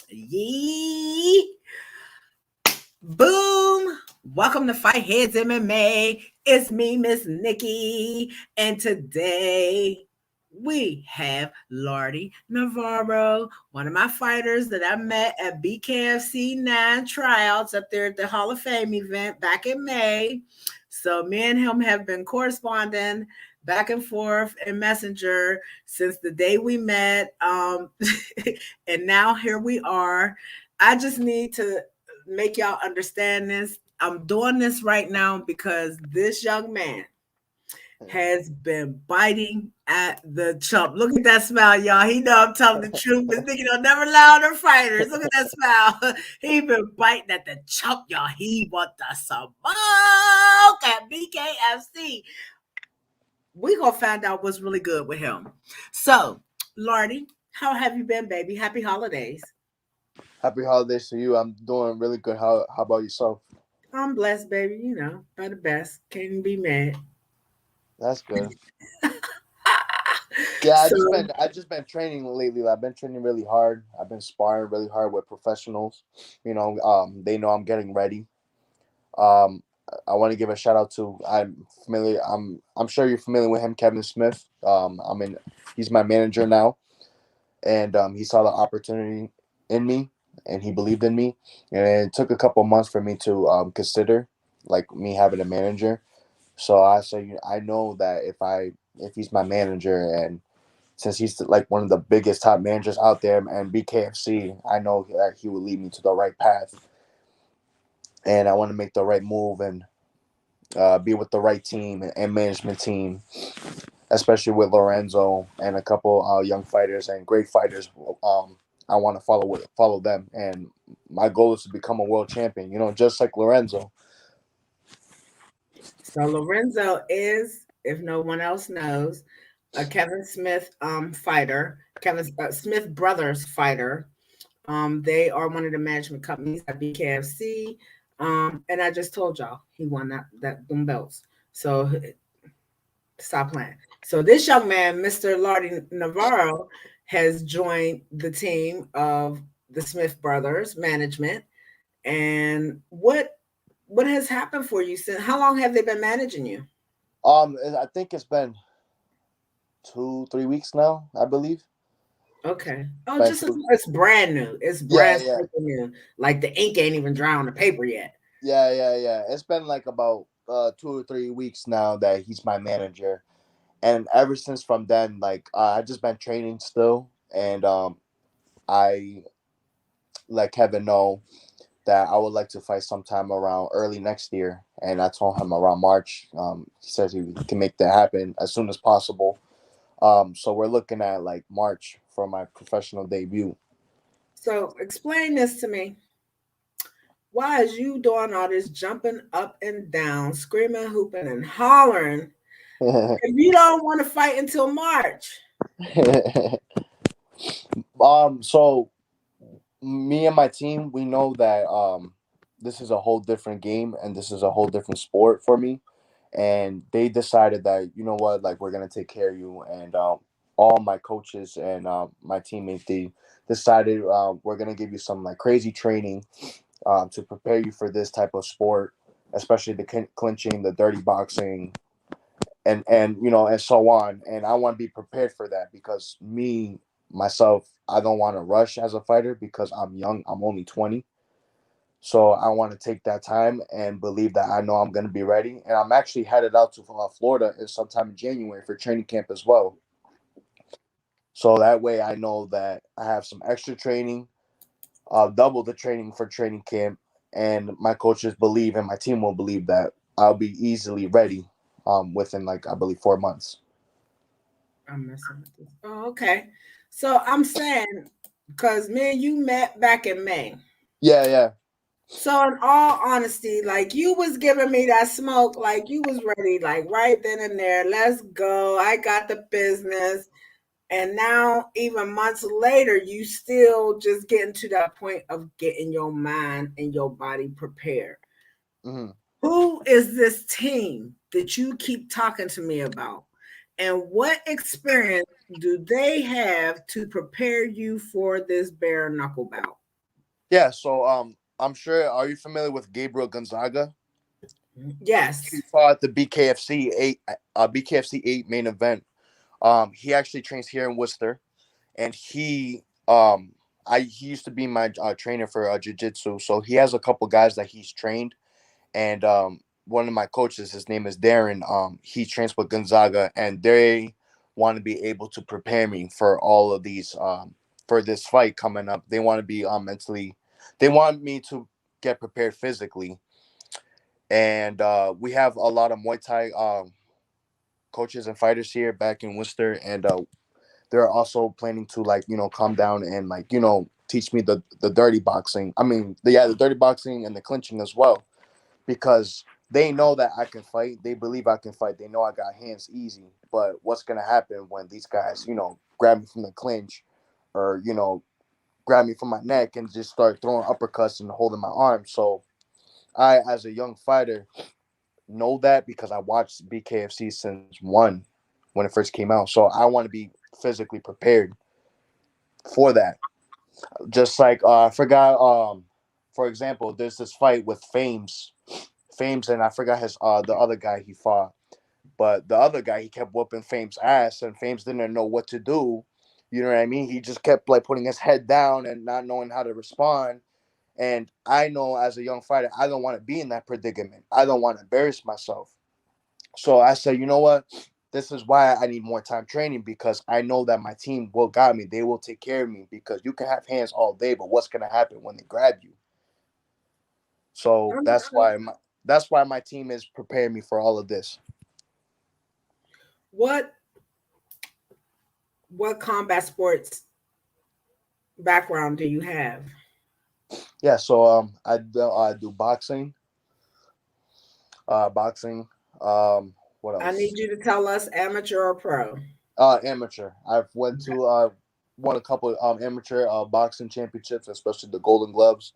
Yee. Boom. Welcome to Fight Heads MMA. It's me, Miss Nikki. And today we have Lordy Navarro, one of my fighters that I met at BKFC 9 Tryouts up there at the Hall of Fame event back in May. So me and him have been corresponding back and forth in Messenger since the day we met. And now here we are. I just need to make y'all understand this. I'm doing this right now because this young man has been biting at the chump. Look at that smile, y'all. He know I'm telling the truth. This nigga don't never lie on fighters. Look at that smile. He been biting at the chump, y'all. He want the smoke at BKFC. We gonna find out what's really good with him. So, Lordy, how have you been, baby? Happy holidays. Happy holidays to you. I'm doing really good. How about yourself? I'm blessed, baby. You know, by the best. Can't be mad. That's good. Yeah, I So, just been I just been training lately. I've been training really hard. I've been sparring really hard with professionals. They know I'm getting ready. Um, I want to give a shout out to I'm familiar. I'm sure you're familiar with him, Kevin Smith. He's my manager now, and he saw the opportunity in me, and he believed in me. And it took a couple months for me to consider like me having a manager. So I say I know that if he's my manager, and since he's like one of the biggest top managers out there and BKFC, I know that he will lead me to the right path. And I want to make the right move and be with the right team and management team, especially with Lorenzo and a couple young fighters and great fighters. I want to follow them, and my goal is to become a world champion. Just like Lorenzo. Lorenzo is, if no one else knows, a Kevin Smith fighter, Kevin Smith Brothers fighter. They are one of the management companies at BKFC. And I just told y'all he won them belts. So stop playing. So this young man, Mr. Lardy Navarro, has joined the team of the Smith Brothers management. And what has happened for you since? How long have they been managing you? I think it's been 2-3 weeks now. I believe. Okay. Oh, Been just two. it's brand new. It's Yeah, brand yeah, spanking new. Like the ink ain't even dry on the paper yet. yeah. It's been like about 2 or 3 weeks now that he's my manager, and ever since from then, like I just been training still, and I let Kevin know that I would like to fight sometime around early next year, and I told him around March. He says he can make that happen as soon as possible. So we're looking at like March for my professional debut. So explain this to me. Why is you doing all this jumping up and down, screaming, hooping, and hollering if you don't want to fight until March? So me and my team, we know that this is a whole different game and this is a whole different sport for me. And they decided that, you know what, like we're gonna take care of you. And all my coaches and my teammates, they decided we're gonna give you some like crazy training to prepare you for this type of sport, especially the clinching, the dirty boxing, and and so on. And I want to be prepared for that because me myself, I don't want to rush as a fighter because I'm young. I'm only 20. So I want to take that time and believe that I know I'm going to be ready. And I'm actually headed out to Florida in sometime in January for training camp as well. So that way I know that I have some extra training, double the training for training camp, and my coaches believe and my team will believe that I'll be easily ready within like I believe 4 months. I'm messing with this. Oh, okay. So I'm saying, because me and you met back in May. Yeah, yeah. So in all honesty, like you was giving me that smoke, like you was ready, like right then and there. Let's go. I got the business. And now, even months later, you still just getting to that point of getting your mind and your body prepared. Hmm. Who is this team that you keep talking to me about? And what experience do they have to prepare you for this bare knuckle bout? Yeah, so I'm sure. Are you familiar with Gabriel Gonzaga? He Yes. fought at the BKFC 8 main event. He actually trains here in Worcester, and he used to be my trainer for jiu-jitsu. So he has a couple guys that he's trained, and one of my coaches, his name is Darren. He trains with Gonzaga, and they want to be able to prepare me for all of these for this fight coming up. They want to be mentally, they want me to get prepared physically, and we have a lot of Muay Thai coaches and fighters here back in Worcester, and they're also planning to like come down and like teach me the dirty boxing. I mean, the dirty boxing and the clinching as well, because they know that I can fight. They believe I can fight. They know I got hands easy. But what's gonna happen when these guys grab me from the clinch, or grab me from my neck and just start throwing uppercuts and holding my arm? So I, as a young fighter, know that because I watched BKFC since one when it first came out. So I want to be physically prepared for that. Just like I forgot. For example, there's this fight with Fames, and I forgot his the other guy he fought. But the other guy, he kept whooping Fame's ass, and Fames didn't know what to do. You know what I mean? He just kept like putting his head down and not knowing how to respond. And I know as a young fighter, I don't want to be in that predicament. I don't want to embarrass myself. So I said, you know what? This is why I need more time training, because I know that my team will guide me. They will take care of me, because you can have hands all day, but what's gonna happen when they grab you? So that's why my team is preparing me for all of this. What what combat sports background do you have? Yeah, so I do boxing. What I else? need you to tell us amateur or pro. Amateur. I've won a couple amateur boxing championships, especially the Golden Gloves.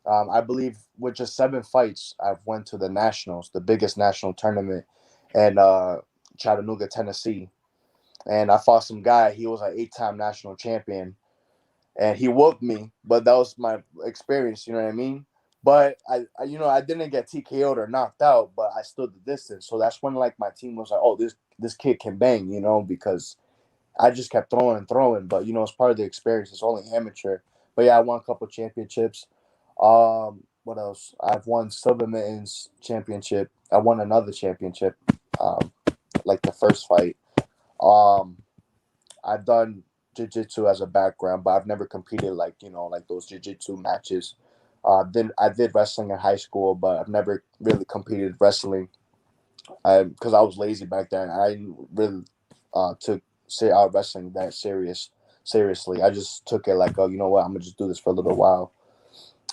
I believe with just 7 fights, I've went to the nationals, the biggest national tournament, in Chattanooga, Tennessee. And I fought some guy. He was an 8-time national champion, and he whooped me. But that was my experience. You know what I mean? But I didn't get TKO'd or knocked out, but I stood the distance. So that's when like my team was like, oh, this kid can bang, because I just kept throwing and throwing. But it's part of the experience. It's only amateur. But yeah, I won a couple championships. What else? I've won Silver Mittens championship. I won another championship, um, like the first fight. Um, I've done jiu-jitsu as a background, but I've never competed like like those jiu-jitsu matches. Then I did wrestling in high school, but I've never really competed wrestling. Because I was lazy back then. I didn't really took say wrestling that seriously. I just took it like, oh, you know what, I'm gonna just do this for a little while.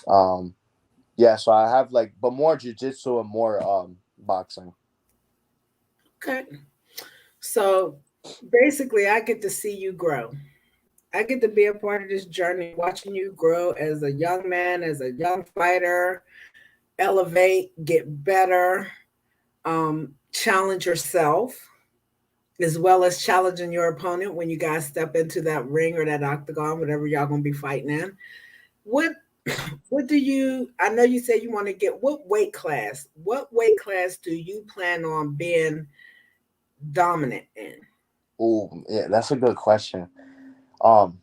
Um, yeah, so I have like, but more jiu-jitsu and more boxing. Okay. So basically, I get to see you grow. I get to be a part of this journey, watching you grow as a young man, as a young fighter, elevate, get better, challenge yourself, as well as challenging your opponent when you guys step into that ring or that octagon, whatever y'all gonna be fighting in. What what do you, I know you said you want to get, what weight class do you plan on being dominant in? Oh, yeah, that's a good question. Um,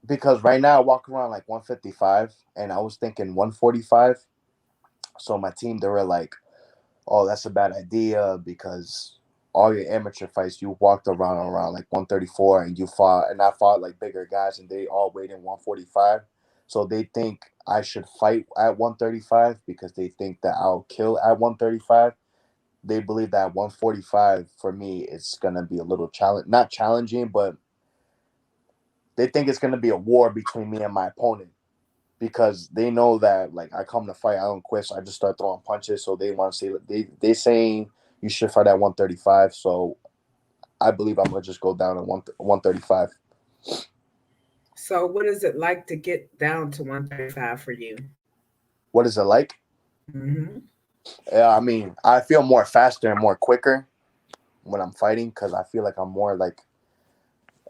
because right now I walk around like 155, and I was thinking 145. So my team, they were like, "Oh, that's a bad idea because all your amateur fights, you walked around like 134, and I fought like bigger guys, and they all weighed in 145. So they think I should fight at 135 because they think that I'll kill at 135. They believe that 145 for me, it's gonna be a little challenge, not challenging, but they think it's gonna be a war between me and my opponent, because they know that like I come to fight, I don't quit, so I just start throwing punches. So they want to say, they saying you should fight at 135. So I believe I'm gonna just go down at 135. So what is it like to get down to 135 for you? What is it like? Hmm. Yeah, I mean, I feel more faster and more quicker. when I'm fighting because I feel like I'm more like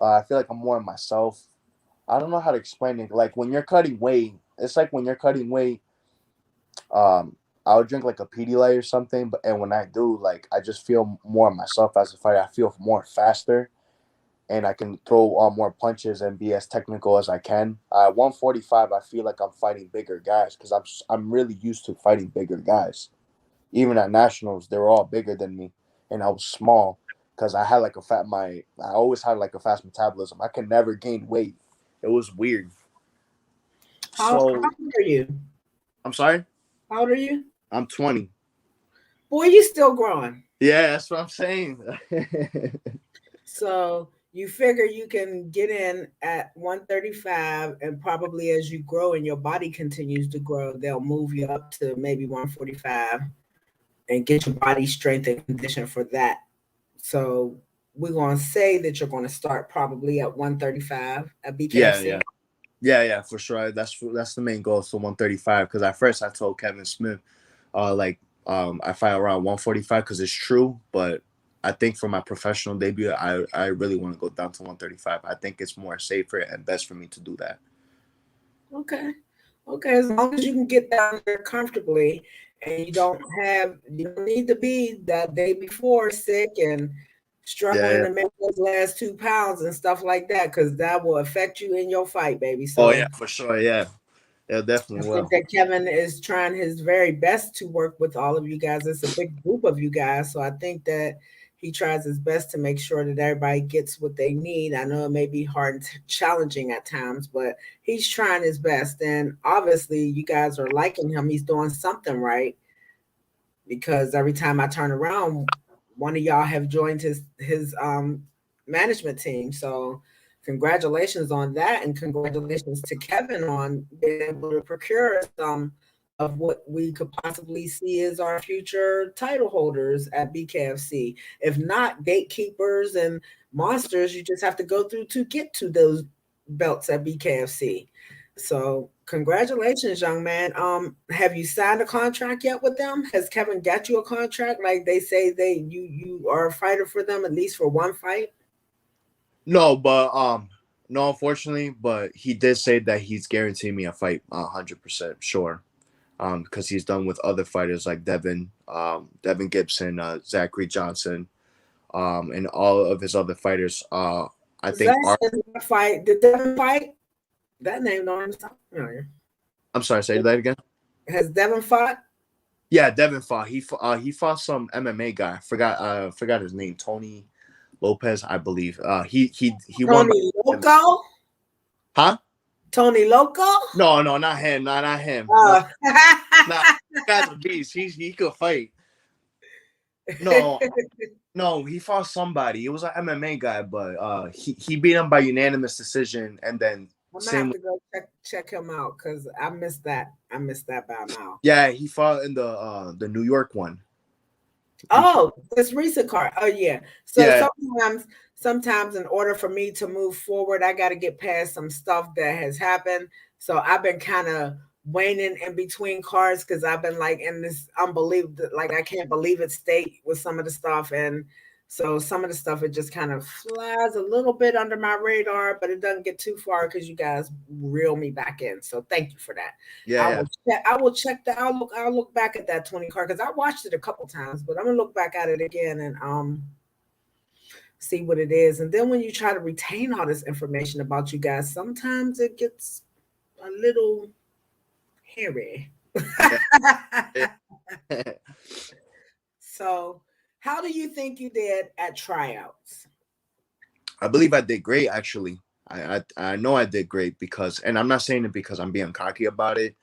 I feel like I'm more myself. I don't know how to explain it. Like when you're cutting weight, it's like when you're cutting weight. I would drink like a Pedialyte or something, but and when I do, like I just feel more myself as a fighter. I feel more faster, and I can throw more punches and be as technical as I can. 145, I feel like I'm fighting bigger guys because I'm really used to fighting bigger guys. Even at nationals, they were all bigger than me, and I was small because I had like I always had like a fast metabolism. I could never gain weight. It was weird. How So old are you? I'm sorry. How old are you? I'm 20. Boy, you still growing. Yeah, that's what I'm saying. So you figure you can get in at 135, and probably as you grow and your body continues to grow, they'll move you up to maybe 145 and get your body strength and condition for that. So we're going to say that you're going to start probably at 135 at Yeah, BKFC. yeah. Yeah, for sure. That's the main goal. So 135. Because at first I told Kevin Smith, like I fight around 145 because it's true. But I think for my professional debut, I really want to go down to 135. I think it's more safer and best for me to do that. Okay. Okay. As long as you can get down there comfortably and you don't need to be that day before sick and Yeah, struggling yeah. to make those last 2 pounds and stuff like that, because that will affect you in your fight, baby. Oh yeah, So for sure. Yeah, yeah, I definitely think will. that Kevin is trying his very best to work with all of you guys. It's a big group of you guys. So I think that he tries his best to make sure that everybody gets what they need. I know it may be hard and challenging at times, but he's trying his best. And obviously, you guys are liking him. He's doing something right, because every time I turn around, one of y'all have joined his management team. So congratulations on that, and congratulations to Kevin on being able to procure some of what we could possibly see as our future title holders at BKFC. If not gatekeepers and monsters, you just have to go through to get to those belts at BKFC. So congratulations, young man. Have you signed a contract yet with them? Has Kevin got you a contract? Like they say you are a fighter for them, at least for one fight? No, but no, unfortunately, but he did say that he's guaranteeing me a fight, 100% sure. Because he's done with other fighters like Devin Gibson, Zachary Johnson, and all of his other fighters. I think Zach has not fight. Did Devin fight? That name don't even sound familiar. I'm sorry, say that again. Has Devin fought? Yeah, Devin fought. He fought some MMA guy. Forgot his name. Tony Lopez, I believe. He won by Tony Loco? huh? Tony Loco? No, not him. Not him. No, Uh, not guy's a beast. He could fight. No, no, he fought somebody. It was an MMA guy, but he beat him by unanimous decision, and then I'm gonna have same. to go check him out because I missed that. I missed that by a mile. Yeah, he fought in the New York one. Oh, this recent card. Oh yeah. So Yeah, sometimes in order for me to move forward, I got to get past some stuff that has happened. So I've been kind of waning in between cards because I've been like in this unbelievable, like I can't believe it state with some of the stuff. And so some of the stuff, it just kind of flies a little bit under my radar, but it doesn't get too far because you guys reel me back in. So thank you for that. yeah. I will check that. I'll look back at that 20 card because I watched it a couple times, but I'm gonna look back at it again and see what it is. And then when you try to retain all this information about you guys, sometimes it gets a little hairy. Yeah. So how do you think you did at tryouts? I believe I did great actually. I know I did great because, and I'm not saying it because I'm being cocky about it.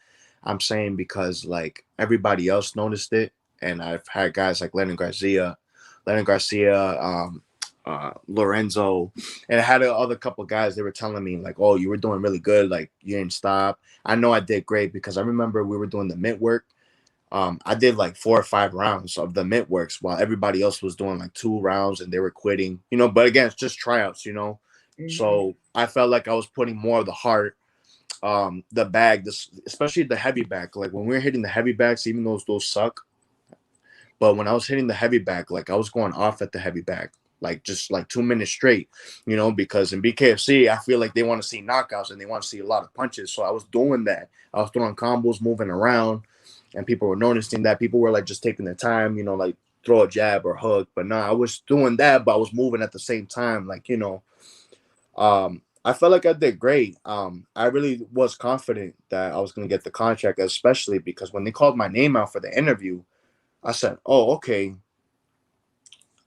I'm saying because like everybody else noticed it, and I've had guys like Leonard Garcia, Lorenzo, and I had other couple guys. They were telling me like, "Oh, you were doing really good. Like you didn't stop." I know I did great because I remember we were doing the mitt work. I did like 4 or 5 rounds of the mitt works while everybody else was doing like 2 rounds and they were quitting, But again, it's just tryouts. Mm-hmm. So I felt like I was putting more of the heart, the bag, especially the heavy bag. Like when we were hitting the heavy bags, even though those suck, But when I was hitting the heavy bag, like I was going off at the heavy bag, like just like 2 minutes straight, because in BKFC, I feel like they want to see knockouts and they want to see a lot of punches. So I was doing that. I was throwing combos, moving around, and people were noticing that. People were like just taking their time, like throw a jab or hook. But no, I was doing that, but I was moving at the same time, I felt like I did great. I really was confident that I was going to get the contract, especially because when they called my name out for the interview, I said, "Oh, okay."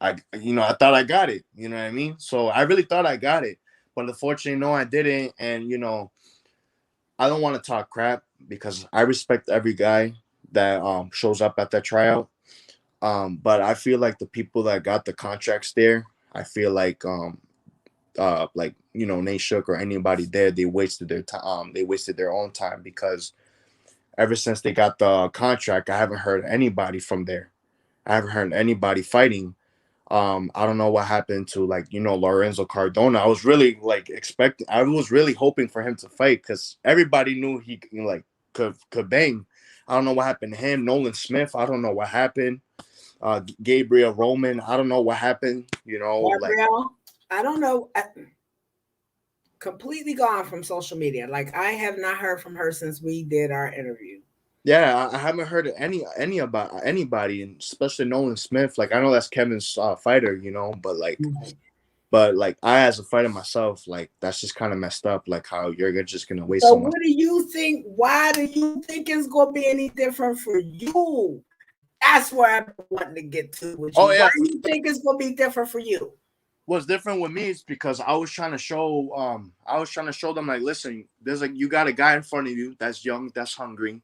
I thought I got it. You know what I mean? So I really thought I got it, but unfortunately, no, I didn't. And I don't want to talk crap because I respect every guy that shows up at that tryout. But I feel like the people that got the contracts there, I feel like Nate Shook or anybody there, they wasted their time. They wasted their own time because ever since they got the contract, I haven't heard anybody from there. I haven't heard anybody fighting. I don't know what happened to Lorenzo Cardona. I was really I was really hoping for him to fight because everybody knew he could bang. I don't know what happened to him. Nolan Smith, I don't know what happened. Gabriel Roman, I don't know what happened. Gabrielle, I don't know. Completely gone from social media. Like I have not heard from her since we did our interview. Yeah, I haven't heard any about anybody, and especially Nolan Smith. Like I know that's Kevin's fighter, but I as a fighter myself, like that's just kind of messed up. Like how you're just gonna waste So so much. what do you think? Why do you think it's gonna be any different for you? That's where I'm wanting to get to with you. Oh yeah, Why do you think it's gonna be different for you? What's different with me is because I was trying to show them like, listen, there's you got a guy in front of you that's young, that's hungry,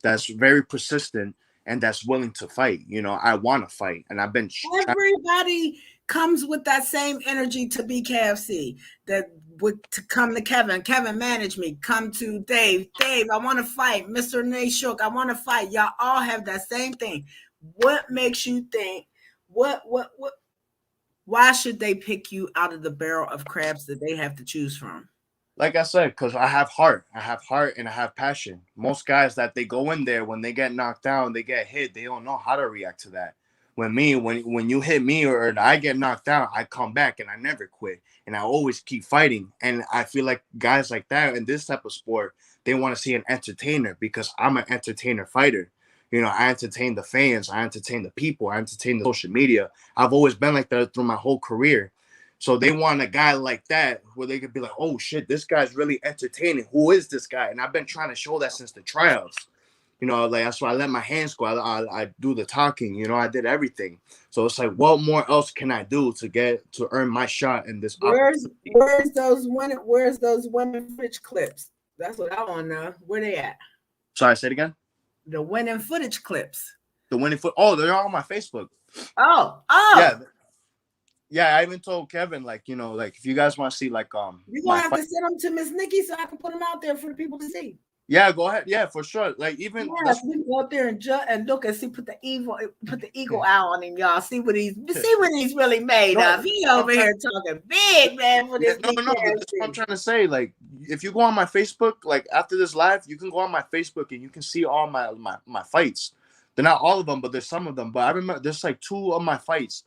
that's very persistent, and that's willing to fight. I want to fight, and I've been. Everybody comes with that same energy to BKFC. That would to come to Kevin. Kevin, manage me. Come to Dave. Dave, I want to fight. Mr. Nate Shook, I want to fight. Y'all all have that same thing. What makes you think? What? Why should they pick you out of the barrel of crabs that they have to choose from? Like I said, because I have heart. I have heart and I have passion. Most guys that they go in there, when they get knocked down, they get hit, they don't know how to react to that. When you hit me or I get knocked down, I come back and I never quit. And I always keep fighting. And I feel like guys like that in this type of sport, they want to see an entertainer because I'm an entertainer fighter. I entertain the fans. I entertain the people. I entertain the social media. I've always been like that through my whole career. So they want a guy like that where they could be like, oh shit, this guy's really entertaining. Who is this guy? And I've been trying to show that since the tryouts. That's why I let my hands go. I do the talking. I did everything. So it's like, what more else can I do to earn my shot in this opportunity? Where's those winning footage clips? That's what I want to know. Where they at? Sorry, say it again. The winning footage clips. The winning foot. Oh, they're on my Facebook. Oh. Yeah. Yeah, I even told Kevin, if you guys want to see, you're gonna have to send them to Miss Nikki so I can put them out there for the people to see. Yeah, go ahead. Yeah, for sure. We can go up there and look and see, put the eagle out on him, y'all. See what he's really made of. He over here talking big, man. For this, that's what I'm trying to say. Like, if you go on my Facebook, like after this live, you can go on my Facebook and you can see all my fights. They're not all of them, but there's some of them. But I remember there's like 2 of my fights.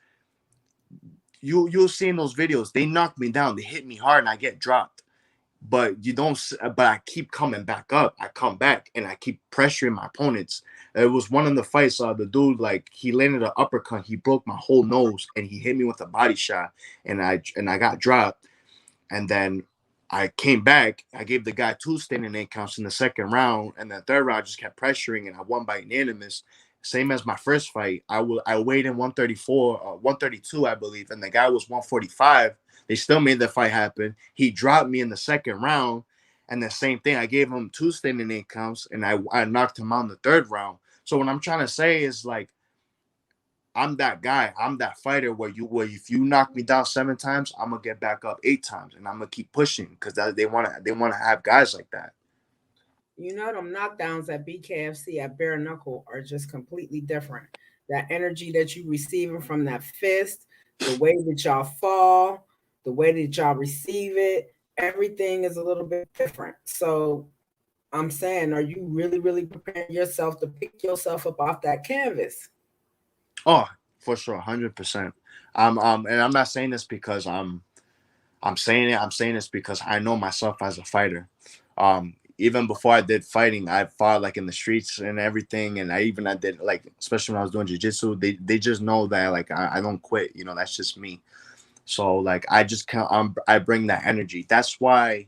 You'll see in those videos, they knock me down, they hit me hard, and I get dropped. But I keep coming back up. I come back and I keep pressuring my opponents. It was one of the fights. The dude, he landed an uppercut. He broke my whole nose and he hit me with a body shot, and I got dropped. And then I came back. I gave the guy 2 standing 8 counts in the second round, and the third round I just kept pressuring, and I won by unanimous. Same as my first fight. I weighed in 134, 132, I believe, and the guy was 145. They still made the fight happen. He dropped me in the second round, and the same thing. I gave him 2 standing 8 counts, and I knocked him out in the third round. So what I'm trying to say is, I'm that guy. I'm that fighter where if you knock me down 7 times, I'm gonna get back up 8 times, and I'm gonna keep pushing because they want to have guys like that. Them knockdowns at BKFC at bare knuckle are just completely different. That energy that you receiving from that fist, the way that y'all fall, the way that y'all receive it, everything is a little bit different. So I'm saying, are you really, really preparing yourself to pick yourself up off that canvas? Oh, for sure, 100%. And I'm not saying this because I'm saying this because I know myself as a fighter. Even before I did fighting, I fought like in the streets and everything, and I did like, especially when I was doing jujitsu. They just know that like I don't quit. You know, that's just me. So like I just can't. I bring that energy. That's why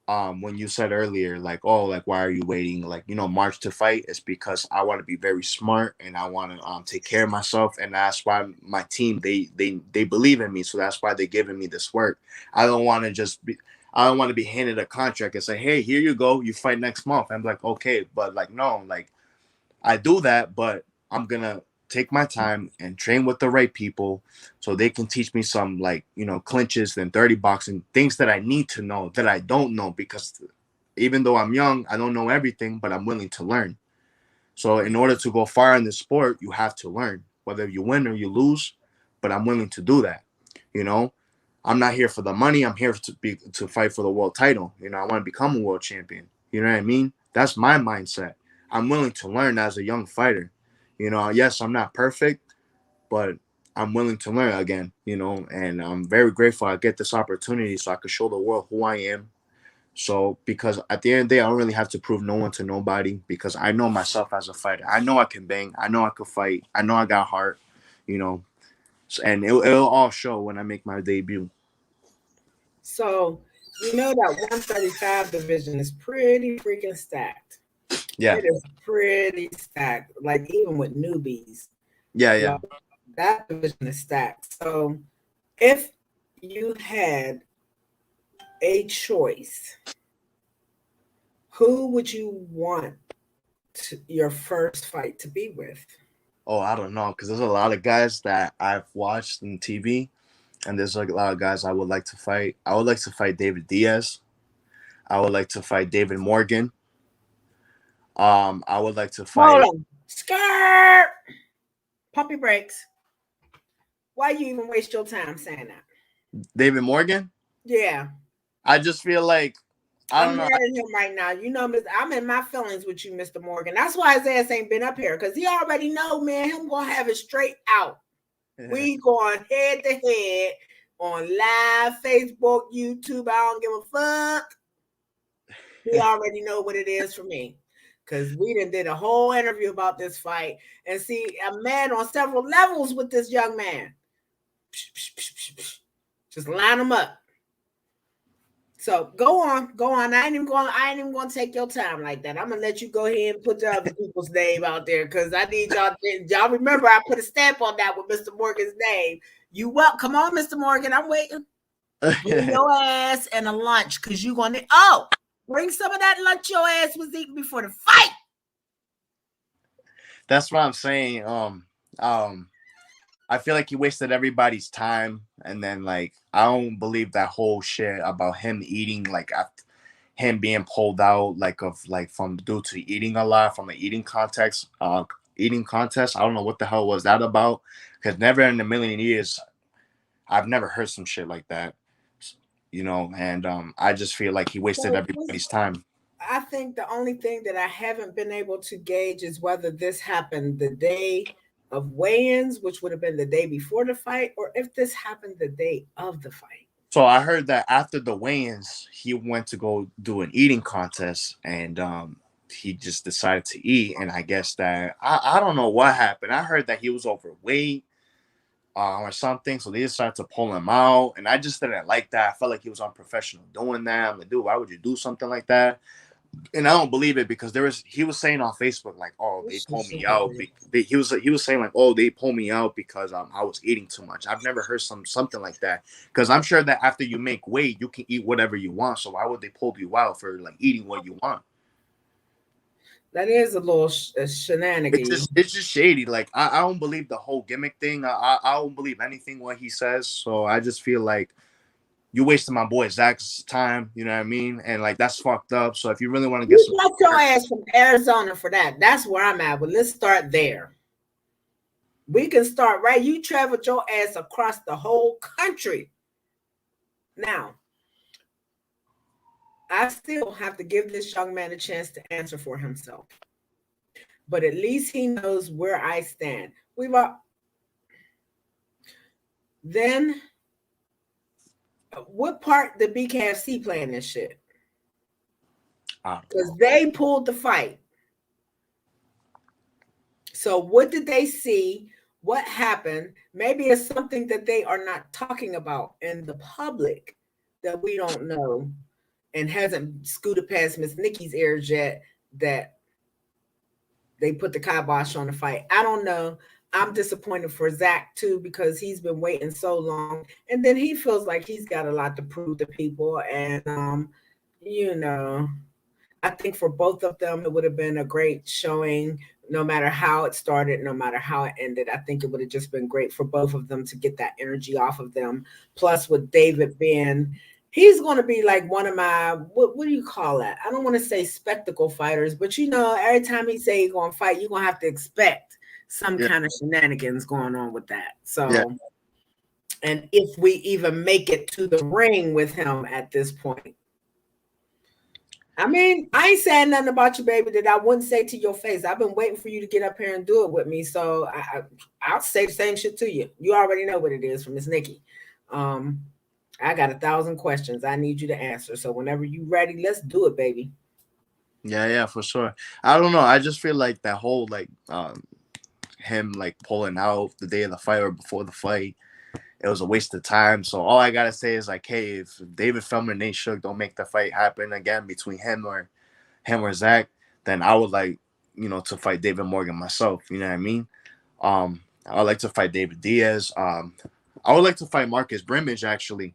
when you said earlier like, oh, like why are you waiting, like, you know, March to fight, it's because I want to be very smart and I want to take care of myself, and that's why my team, they believe in me, so that's why they're giving me this work. I don't want to just be, I don't want to be handed a contract and say, hey, here you go, you fight next month. I'm like, okay, but like no, like I do that, but I'm gonna take my time and train with the right people so they can teach me some, like, you know, clinches and 30 boxing, things that I need to know that I don't know, because even though I'm young, I don't know everything, but I'm willing to learn. So in order to go far in the sport, you have to learn, whether you win or you lose, but I'm willing to do that. You know, I'm not here for the money. I'm here to fight for the world title. You know, I want to become a world champion. You know what I mean? That's my mindset. I'm willing to learn as a young fighter. You know, yes, I'm not perfect, but I'm willing to learn again, you know, and I'm very grateful I get this opportunity so I can show the world who I am. So, because at the end of the day, I don't really have to prove no one to nobody, because I know myself as a fighter. I know I can bang. I know I can fight. I know I got heart, you know, and it'll all show when I make my debut. So you know that 135 division is pretty freaking stacked. Yeah. It is pretty stacked, like even with newbies. Yeah. Yo, Yeah. that division is stacked. So if you had a choice, who would you want your first fight to be with? Oh, I don't know, because there's a lot of guys that I've watched on TV, and there's like a lot of guys I would like to fight. I would like to fight David Diaz. I would like to fight David Morgan. I would like to Hold fight on. Skirt. Pump your brakes. Why you even waste your time saying that? David Morgan. Yeah. I just feel like, I I'm don't mad know. at him right now. You know, I'm in my feelings with you, Mr. Morgan. That's why his ass ain't been up here, because he already know, man, him gonna have it straight out. We going head to head on live Facebook, YouTube. I don't give a fuck. He already know what it is for me. Cause we did a whole interview about this fight and see a man on several levels with this young man. Just line them up. So go on, go on. I ain't even gonna take your time like that. I'm gonna let you go ahead and put the other people's name out there, because I need y'all remember I put a stamp on that with Mr. Morgan's name. You well, come on, Mr. Morgan. I'm waiting. Bring your ass and a lunch, because you gonna bring some of that lunch your ass was eating before the fight. That's what I'm saying. Um, I feel like he wasted everybody's time, and then like I don't believe that whole shit about him eating, like after him being pulled out, like of like from due to eating a lot from an eating contest. I don't know what the hell was that about, because never in a million years I've never heard some shit like that, you know. And I just feel like he wasted So everybody's time. I think the only thing that I haven't been able to gauge is whether this happened the day of weigh-ins, which would have been the day before the fight, or if this happened the day of the fight. So I heard that after the weigh-ins, he went to go do an eating contest, and he just decided to eat. And I guess that I don't know what happened. I heard that he was overweight or something, so they decided to pull him out. And I just didn't like that. I felt like he was unprofessional doing that. I'm like, dude, why would you do something like that? And I don't believe it, because he was saying on Facebook like, oh, they This pulled is me so out. He was saying like, oh, they pulled me out because I was eating too much. I've never heard something like that, because I'm sure that after you make weight, you can eat whatever you want. So why would they pull you out for like eating what you want? That is a little shenanigan. It's just shady. Like I don't believe the whole gimmick thing. I don't believe anything what he says. So I just feel like you wasted my boy Zach's time. You know what I mean? And like that's fucked up. So if you really want to get You some, got your ass from Arizona for that. That's where I'm at. But let's start there. We can start right. You traveled your ass across the whole country. Now, I still have to give this young man a chance to answer for himself. but at least he knows where I stand. We've all, then what part did BKFC play in this shit? I don't Because know. they pulled the fight. So what did they see? What happened? Maybe it's something that they are not talking about in the public that we don't know and hasn't scooted past Miss Nikki's ears yet, that they put the kibosh on the fight. I don't know. I'm disappointed for Zach too, because he's been waiting so long, and then he feels like he's got a lot to prove to people. And you know, I think for both of them, it would have been a great showing, no matter how it started, no matter how it ended. I think it would have just been great for both of them to get that energy off of them. Plus, with David being, he's going to be like one of my, what do you call that? I don't want to say spectacle fighters, but every time he say he's going to fight, you're going to have to expect some Yeah, kind of shenanigans going on with that. yeah, So, and if we even make it to the ring with him at this point, I mean, I ain't saying nothing about you, baby, that I wouldn't say to your face. I've been waiting for you to get up here and do it with me. So I'll say the same shit to you. You already know what it is from Miss Nikki. Um, I got 1,000 questions I need you to answer. So whenever you ready, let's do it, baby. yeah, for sure. I don't know. I just feel like that whole like him like pulling out the day of the fight or before the fight, it was a waste of time. So all I gotta say is like, hey, if David Feldman and Nate Shook don't make the fight happen again between him or Zach, then I would like, to fight David Morgan myself. You know what I mean? I would like to fight David Diaz. I would like to fight Marcus Brimage actually.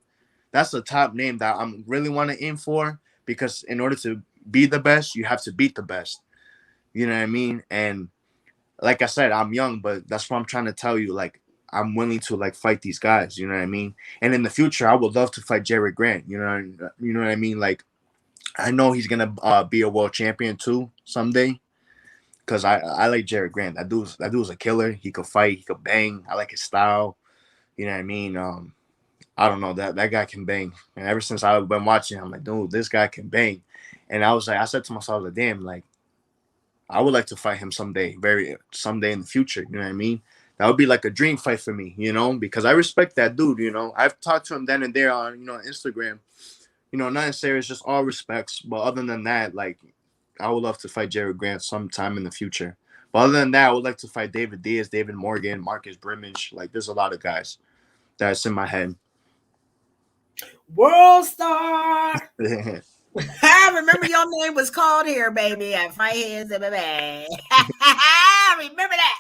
That's the top name that I'm really want to aim for, because in order to be the best, you have to beat the best. You know what I mean? And like I said, I'm young, but that's what I'm trying to tell you. Like, I'm willing to like fight these guys. You know what I mean? And in the future, I would love to fight Jerry Grant. You know what I mean? Like, I know he's gonna be a world champion too someday. Cause I like Jerry Grant. That dude's a killer. He could fight. He could bang. I like his style. You know what I mean? I don't know, that guy can bang. And ever since I've been watching, I'm like, dude, this guy can bang. And I said to myself, like, damn, like, I would like to fight him someday, very someday in the future. You know what I mean? That would be like a dream fight for me, because I respect that dude. I've talked to him then and there on Instagram. Nothing serious, just all respects. But other than that, like, I would love to fight Jerry Grant sometime in the future. But other than that, I would like to fight David Diaz, David Morgan, Marcus Brimage. Like, there's a lot of guys that's in my head. World Star. I remember your name was called here, baby, at Fight Heads MMA. Remember that.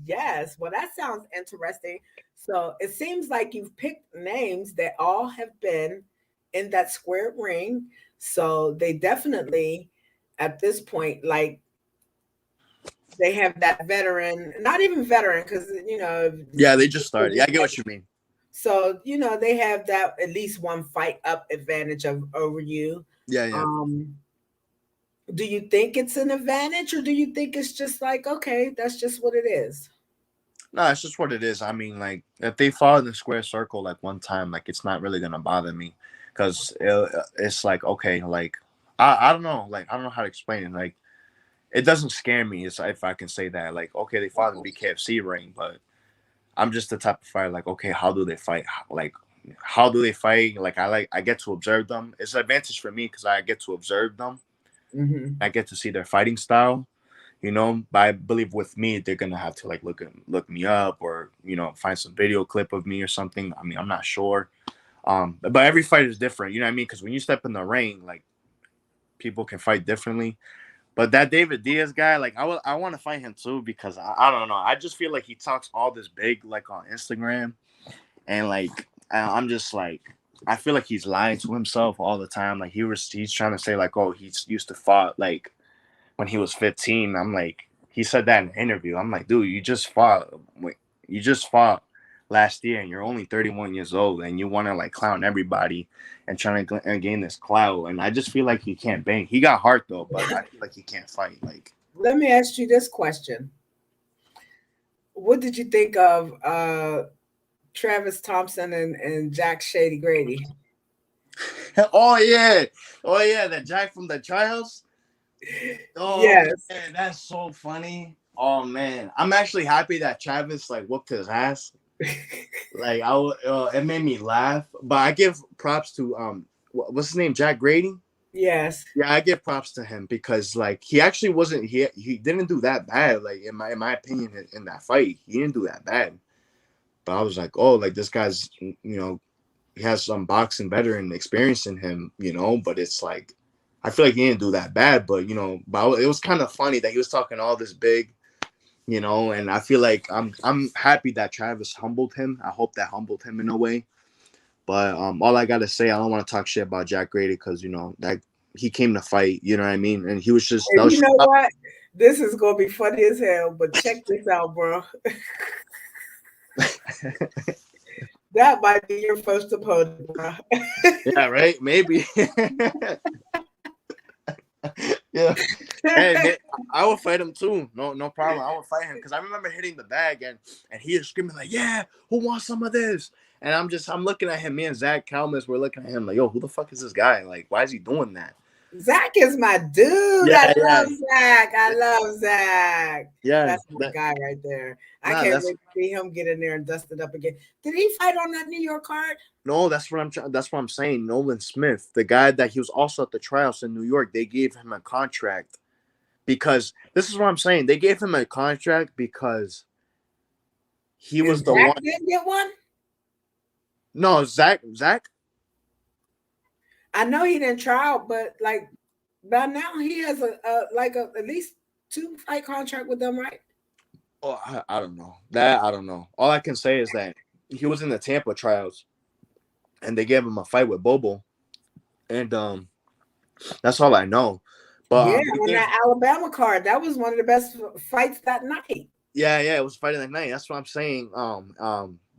Yes, well, that sounds interesting. So it seems like you've picked names that all have been in that square ring. So they definitely, at this point, like, they have that veteran, not even veteran, because Yeah, they just started. Yeah, I get what you mean. so they have that at least one fight up advantage over you. Yeah, yeah. Um, do you think it's an advantage, or do you think it's just like, okay, that's just what it is? No, it's just what it is. I mean, like, if they fall in the square circle like one time, like, it's not really gonna bother me, because it's like, okay, like, I don't know, like, I don't know how to explain it. Like, it doesn't scare me. It's, if I can say that, like, okay, they fought in the BKFC ring, but I'm just the type of fighter. Like, okay, how do they fight? Like, how do they fight? Like, I get to observe them. It's an advantage for me because I get to observe them. Mm-hmm. I get to see their fighting style. But I believe with me, they're gonna have to like look me up, or find some video clip of me or something. I mean, I'm not sure. But every fight is different. You know what I mean? Because when you step in the ring, like, people can fight differently. But that David Diaz guy, like, I want to fight him too, because I don't know. I just feel like he talks all this big like on Instagram, and like, I'm just like, I feel like he's lying to himself all the time. Like, he's trying to say like, oh, he's used to fought like when he was 15. I'm like, he said that in an interview. I'm like, dude, you just fought last year, and you're only 31 years old, and you want to like clown everybody and trying to gain this clout. And I just feel like he can't bang. He got heart though, but I feel like he can't fight. Like, Let me ask you this question. What did you think of Travis Thompson and Jack Shady Grady? oh yeah, that Jack from the Tryouts. Oh Yes. man, that's so funny. Oh man, I'm actually happy that Travis like whooped his ass. Like it made me laugh. But I give props to what's his name, Jack Grady. Yes. Yeah, I give props to him because like he actually wasn't he didn't do that bad. Like in my opinion in that fight, he didn't do that bad. But I was like, oh, like this guy's he has some boxing veteran experience in him, But it's like I feel like he didn't do that bad, but it was kind of funny that he was talking all this big, and I feel like I'm happy that Travis humbled him. I hope that humbled him in a way. But all I gotta say, I don't want to talk shit about Jack Grady because that he came to fight, you know what I mean, and he was just that And was you know what? This is gonna be funny as hell, but check this out, bro. That might be your first opponent, bro. yeah, right, maybe. Yeah. Hey, man, I would fight him too. No problem. I would fight him because I remember hitting the bag and he was screaming like, "Yeah, who wants some of this?" And I'm looking at him. Me and Zach Kalmus were looking at him like, "Yo, who the fuck is this guy? Like, why is he doing that?" Zach is my dude. I Yeah, yeah, love Zach. I love Zach. yeah. That's my guy right there. I Nah, can't wait to see him get in there and dust it up again. Did he fight on that New York card? no. That's what I'm saying. Nolan Smith, the guy that he was also at the tryouts in New York, they gave him a contract because this is what I'm saying. They gave him a contract because he And was the Zach one. didn't get one? No, Zach. I know he didn't try out, but like by now he has a at least 2 fight contract with them, right? Oh, I don't know. That I don't know. All I can say is that he was in the Tampa tryouts, and they gave him a fight with Bobo, and that's all I know. But Yeah, on that Alabama card, that was one of the best fights that night. yeah, it was fighting that night. That's what I'm saying.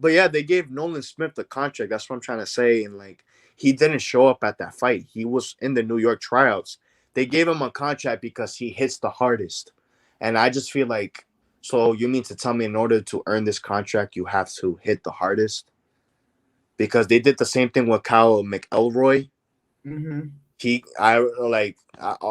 But yeah, they gave Nolan Smith the contract. That's what I'm trying to say. And like, he didn't show up at that fight. He was in the New York tryouts. They gave him a contract because he hits the hardest, and I just feel like. So you mean to tell me in order to earn this contract, you have to hit the hardest? Because they did the same thing with Kyle McElroy. Mm-hmm. I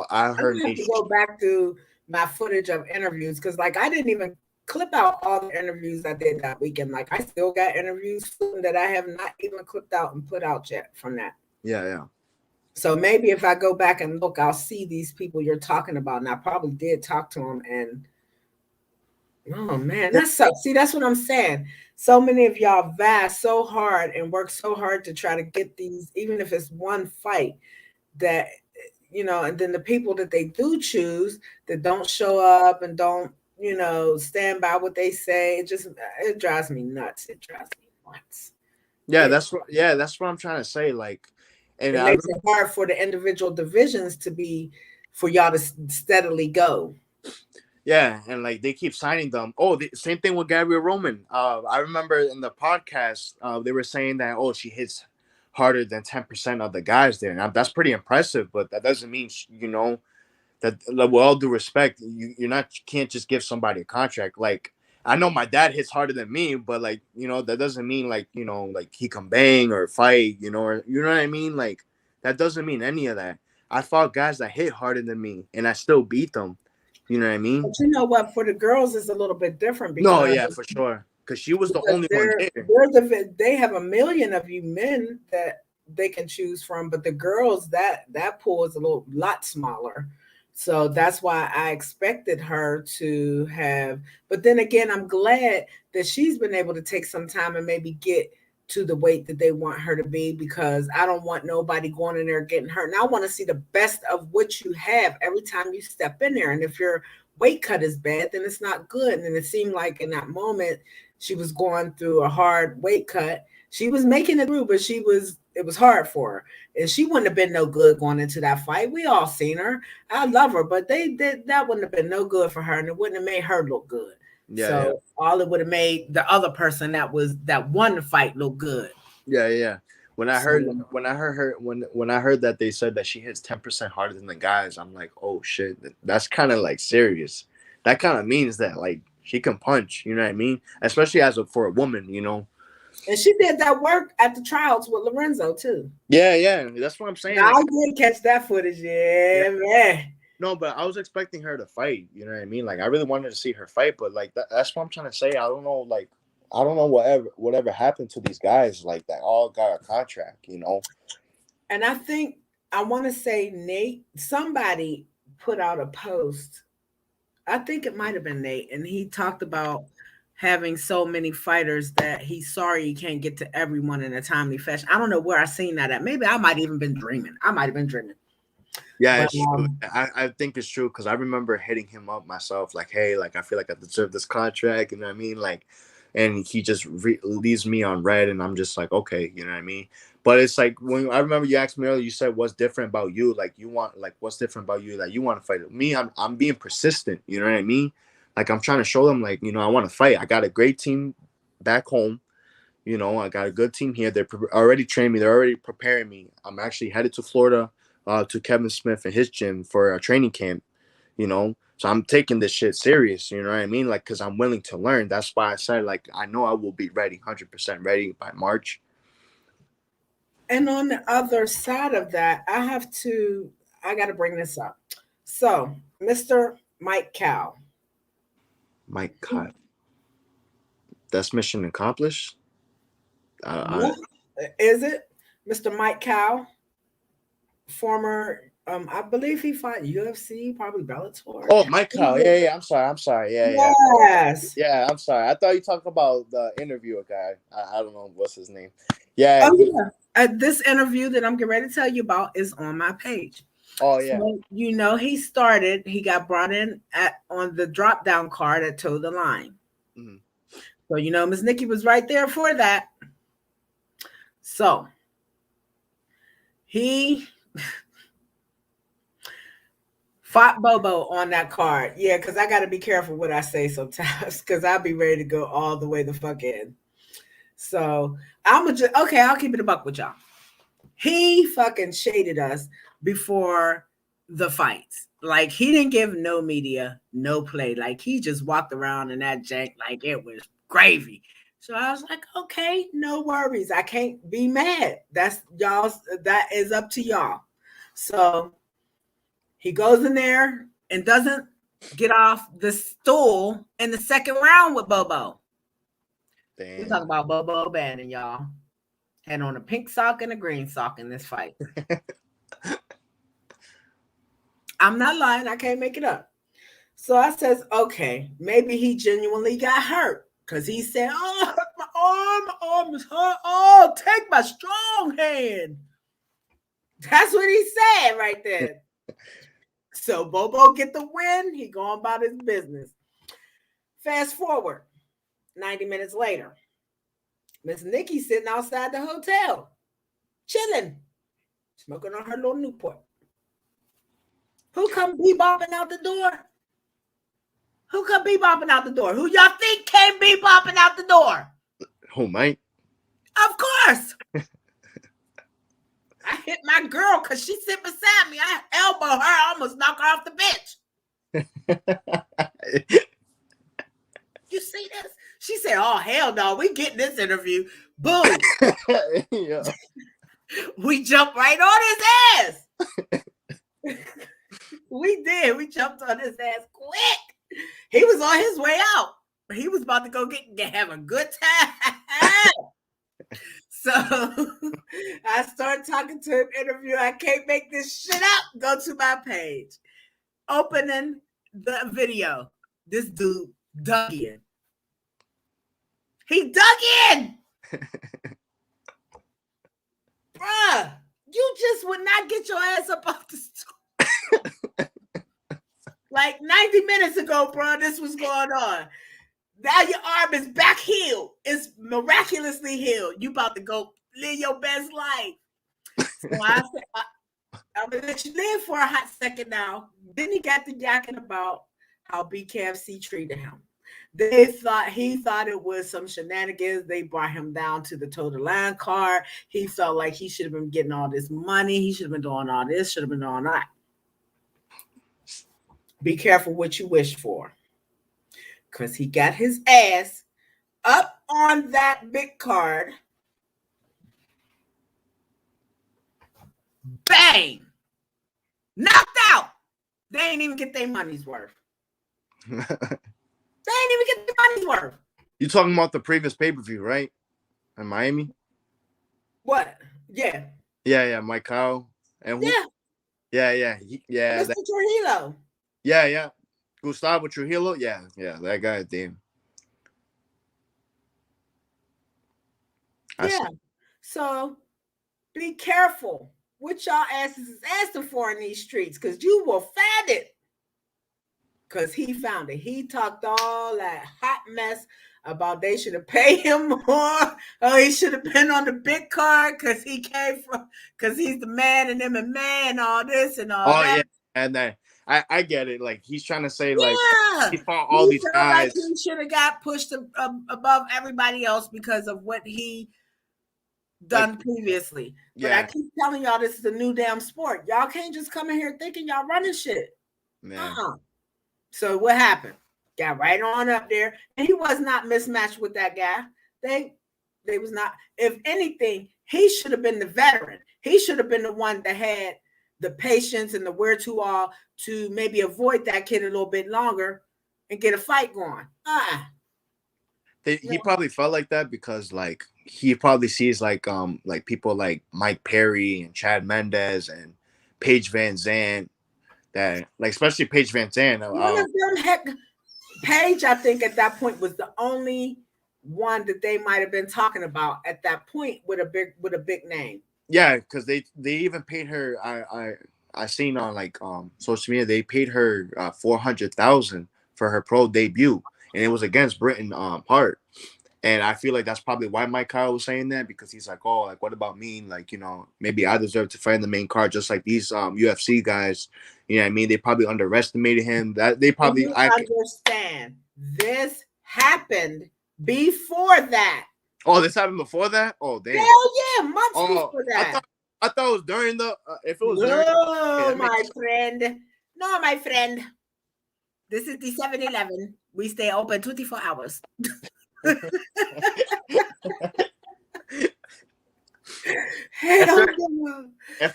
I'm heard gonna have to go back to my footage of interviews because, like, I didn't even clip out all the interviews I did that weekend. Like, I still got interviews that I have not even clipped out and put out yet from that. yeah. So maybe if I go back and look, I'll see these people you're talking about, and I probably did talk to them. And oh man, that sucks. See, that's what I'm saying. So many of y'all vast so hard and work so hard to try to get these, even if it's one fight that and then the people that they do choose that don't show up and don't, stand by what they say, it drives me nuts. It drives me nuts. Yeah, that's what I'm trying to say. Like, and It makes it hard for the individual divisions for y'all to steadily go. yeah, and like they keep signing them. Oh, the same thing with Gabrielle Roman. I remember in the podcast, they were saying that she hits harder than 10% of the guys there. Now that's pretty impressive, but that doesn't mean that. Like, with all due respect, you can't just give somebody a contract. Like I know my dad hits harder than me, but like that doesn't mean like he can bang or fight, or you know what I mean. Like that doesn't mean any of that. I fought guys that hit harder than me, and I still beat them. You know what I mean? But you know what? For the girls, it's a little bit different No, because yeah, for sure. Because she was the only one there. they have a million of you men that they can choose from, but the girls that pool is a lot smaller. So that's why I expected her to have. But then again, I'm glad that she's been able to take some time and maybe get to the weight that they want her to be, because I don't want nobody going in there getting hurt. And I want to see the best of what you have every time you step in there. And if your weight cut is bad, then it's not good. And it seemed like in that moment she was going through a hard weight cut. She was making it through, but it was hard for her. And she wouldn't have been no good going into that fight. We all seen her. I love her, but that wouldn't have been no good for her, and it wouldn't have made her look good. Yeah. All it would have made the other person that won the fight look good. Yeah. When I heard that they said that she hits 10% harder than the guys, I'm like, oh shit, that's kind of like serious. That kind of means that like she can punch, you know what I mean? Especially for a woman, And she did that work at the Tryouts with Lorenzo too. Yeah, that's what I'm saying. Now, I did catch that footage, yeah, man. No, but I was expecting her to fight. You know what I mean? Like I really wanted to see her fight, but like that's what I'm trying to say. I don't know. Like I don't know whatever happened to these guys. Like that all got a contract. You know. And I think I want to say Nate. Somebody put out a post. I think it might have been Nate, and he talked about having so many fighters that he's sorry he can't get to everyone in a timely fashion. I don't know where I seen that at. Maybe I might even been dreaming. I might have been dreaming. Yeah, But it's true. I think it's true because I remember hitting him up myself, like, hey, like I feel like I deserve this contract, you know what I mean? Like, and he just leaves me on red, and I'm just like, okay, you know what I mean? But it's like when I remember you asked me earlier, you said what's different about you? Like you want, like what's different about you that you want to fight? Me, I'm being persistent, you know what I mean? Like I'm trying to show them, like I want to fight. I got a great team back home. I got a good team here. They're already trained me. They're already preparing me. I'm actually headed to Florida, to Kevin Smith and his gym for a training camp. So I'm taking this shit serious. You know what I mean? Like, cause I'm willing to learn. That's why I said, like, I know I will be ready, 100% ready by March. And on the other side of that, I got to bring this up. So, Mr. Mike Cow. Mike Kyle. That's mission accomplished. Is it? Mr. Mike Cow, former, I believe he fought UFC, probably Bellator. Oh, Mike Kyle. Yeah. I'm sorry. Yeah. Yes. Yeah, I'm sorry. I thought you talked about the interviewer guy. I don't know what's his name. Yeah. Oh, yeah. This interview that I'm getting ready to tell you about is on my page. Oh, yeah. So, he got brought in on the drop down card at Toe the Line. Mm-hmm. So, Miss Nikki was right there for that. So he fought Bobo on that card. Yeah, because I got to be careful what I say sometimes because I'll be ready to go all the way the fuck in. So I'll keep it a buck with y'all. He fucking shaded us before the fights. Like he didn't give no media, no play. Like he just walked around in that jank like it was gravy. So I was like, okay, no worries. I can't be mad. That is up to y'all. So he goes in there and doesn't get off the stool in the second round with Bobo. Damn. We talk about Bobo Bannon, y'all. Had on a pink sock and a green sock in this fight. I'm not lying. I can't make it up. So I says, okay, maybe he genuinely got hurt. Because he said, oh, my arm is hurt. Oh, take my strong hand. That's what he said right there. So Bobo get the win. He going about his business. Fast forward, 90 minutes later. Miss Nikki sitting outside the hotel, chilling, smoking on her little Newport. Who come bebopping out the door? Who come bebopping out the door? Who y'all think came bebopping out the door? Who, Mike? Of course. I hit my girl because she sit beside me. I elbow her. I almost knock her off the bench. You see this? She said, oh, hell no. We getting this interview. Boom. Yeah. We jumped right on his ass. We did. We jumped on his ass quick. He was on his way out. He was about to go have a good time. So I started talking to him, interview. I can't make this shit up. Go to my page. Opening the video. This dude dug in. He dug in. Bruh, you just would not get your ass up off the stool. Like 90 minutes ago, bro, this was going on. Now your arm is back healed. It's miraculously healed. You about to go live your best life. So I said, I'm going to let you live for a hot second now. Then he got to yakking about how BKFC treated him. He thought it was some shenanigans. They brought him down to the total line card. He felt like he should have been getting all this money. He should have been doing all this, should have been doing that. Be careful what you wish for. Because he got his ass up on that big card. Bang! Knocked out. They ain't even get their money's worth. They ain't even get their money's worth. You talking about the previous pay-per-view, right? In Miami? What? Yeah. Yeah, Mike Kyle. And who? Yeah. Mr. Trujillo. Yeah. Gustavo Trujillo. Yeah, that guy, damn. Yeah. So be careful what y'all asses is asking for in these streets, because you will find it. Because he found it. He talked all that hot mess about they should have paid him more. Oh, he should have been on the big card because he's the man in MMA and all this and all that. Yeah, and then I get it. Like he's trying to say, like he fought all these felt guys. Like he should have got pushed above everybody else because of what he done previously. But I keep telling y'all, this is a new damn sport. Y'all can't just come in here thinking y'all running shit. So what happened? Got right on up there, and he was not mismatched with that guy. They was not. If anything, he should have been the veteran. He should have been the one that had the patience and the wherewithal to maybe avoid that kid a little bit longer and get a fight going. He probably felt like that because like he probably sees like people like Mike Perry and Chad Mendez and Paige Van Zandt, that like especially Paige Van Zandt. One of them, Paige, I think at that point was the only one that they might have been talking about at that point with a big name. Yeah, because they even paid her. I seen on like social media they paid her $400,000 for her pro debut, and it was against Britain Hart. And I feel like that's probably why Mike Kyle was saying that, because he's like, oh, like what about me? Like, you know, maybe I deserve to fight in the main card just like these UFC guys. You know what I mean? They probably underestimated him. That they probably understand. This happened before that. Oh, this happened before that? Oh, damn. Hell yeah, months before that. I thought it was during the if it was during my friend. No, my friend. This is the 7-Eleven. We stay open 24 hours. If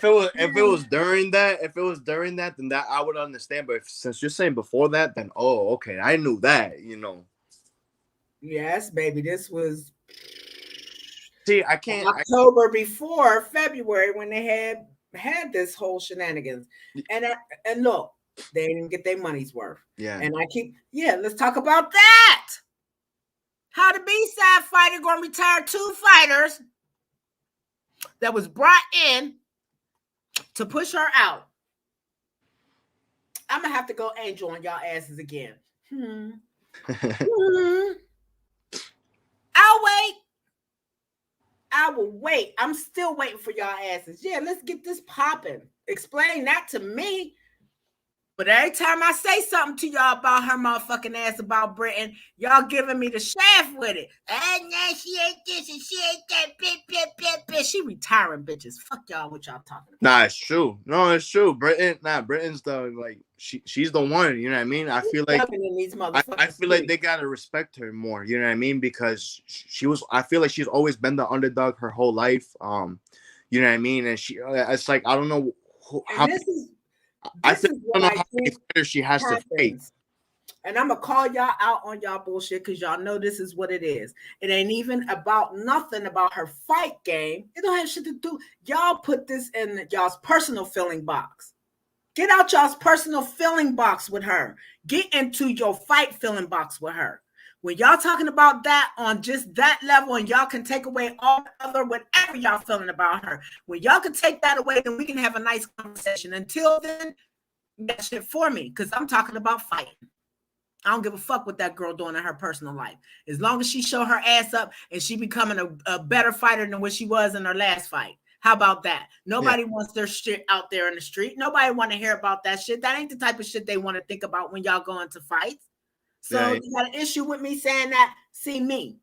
it was during that, then that I would understand. But since you're saying before that, then okay, I knew that, you know. Yes, baby. This was I can't October before February when they had this whole shenanigans. And look, they didn't get their money's worth. Yeah. And let's talk about that. How the B-side fighter gonna retire 2 fighters that was brought in to push her out. I'm gonna have to go angel on y'all asses again. I'll wait. I will wait. I'm still waiting for y'all asses. Yeah, let's get this popping. Explain that to me. But every time I say something to y'all about her motherfucking ass about Britain, y'all giving me the shaft with it. Nah, she ain't this and she ain't that. She retiring bitches. Fuck y'all, what y'all talking about? Nah, it's true. No, it's true. Britain's the like she's the one. You know what I mean? I feel like I feel like they gotta respect her more. You know what I mean? Because I feel like she's always been the underdog her whole life. You know what I mean? And it's like I don't know how. I don't know how many fighters she has to fight. And I'm going to call y'all out on y'all bullshit because y'all know this is what it is. It ain't even about nothing about her fight game. It don't have shit to do. Y'all put this in y'all's personal feeling box. Get out y'all's personal feeling box with her. Get into your fight feeling box with her. When y'all talking about that on just that level and y'all can take away all other whatever y'all feeling about her. When y'all can take that away, then we can have a nice conversation. Until then, that shit for me because I'm talking about fighting. I don't give a fuck what that girl doing in her personal life. As long as she show her ass up and she becoming a better fighter than what she was in her last fight. How about that? Nobody wants their shit out there in the street. Nobody want to hear about that shit. That ain't the type of shit they want to think about when y'all go into fights. So you got an issue with me saying that? See me.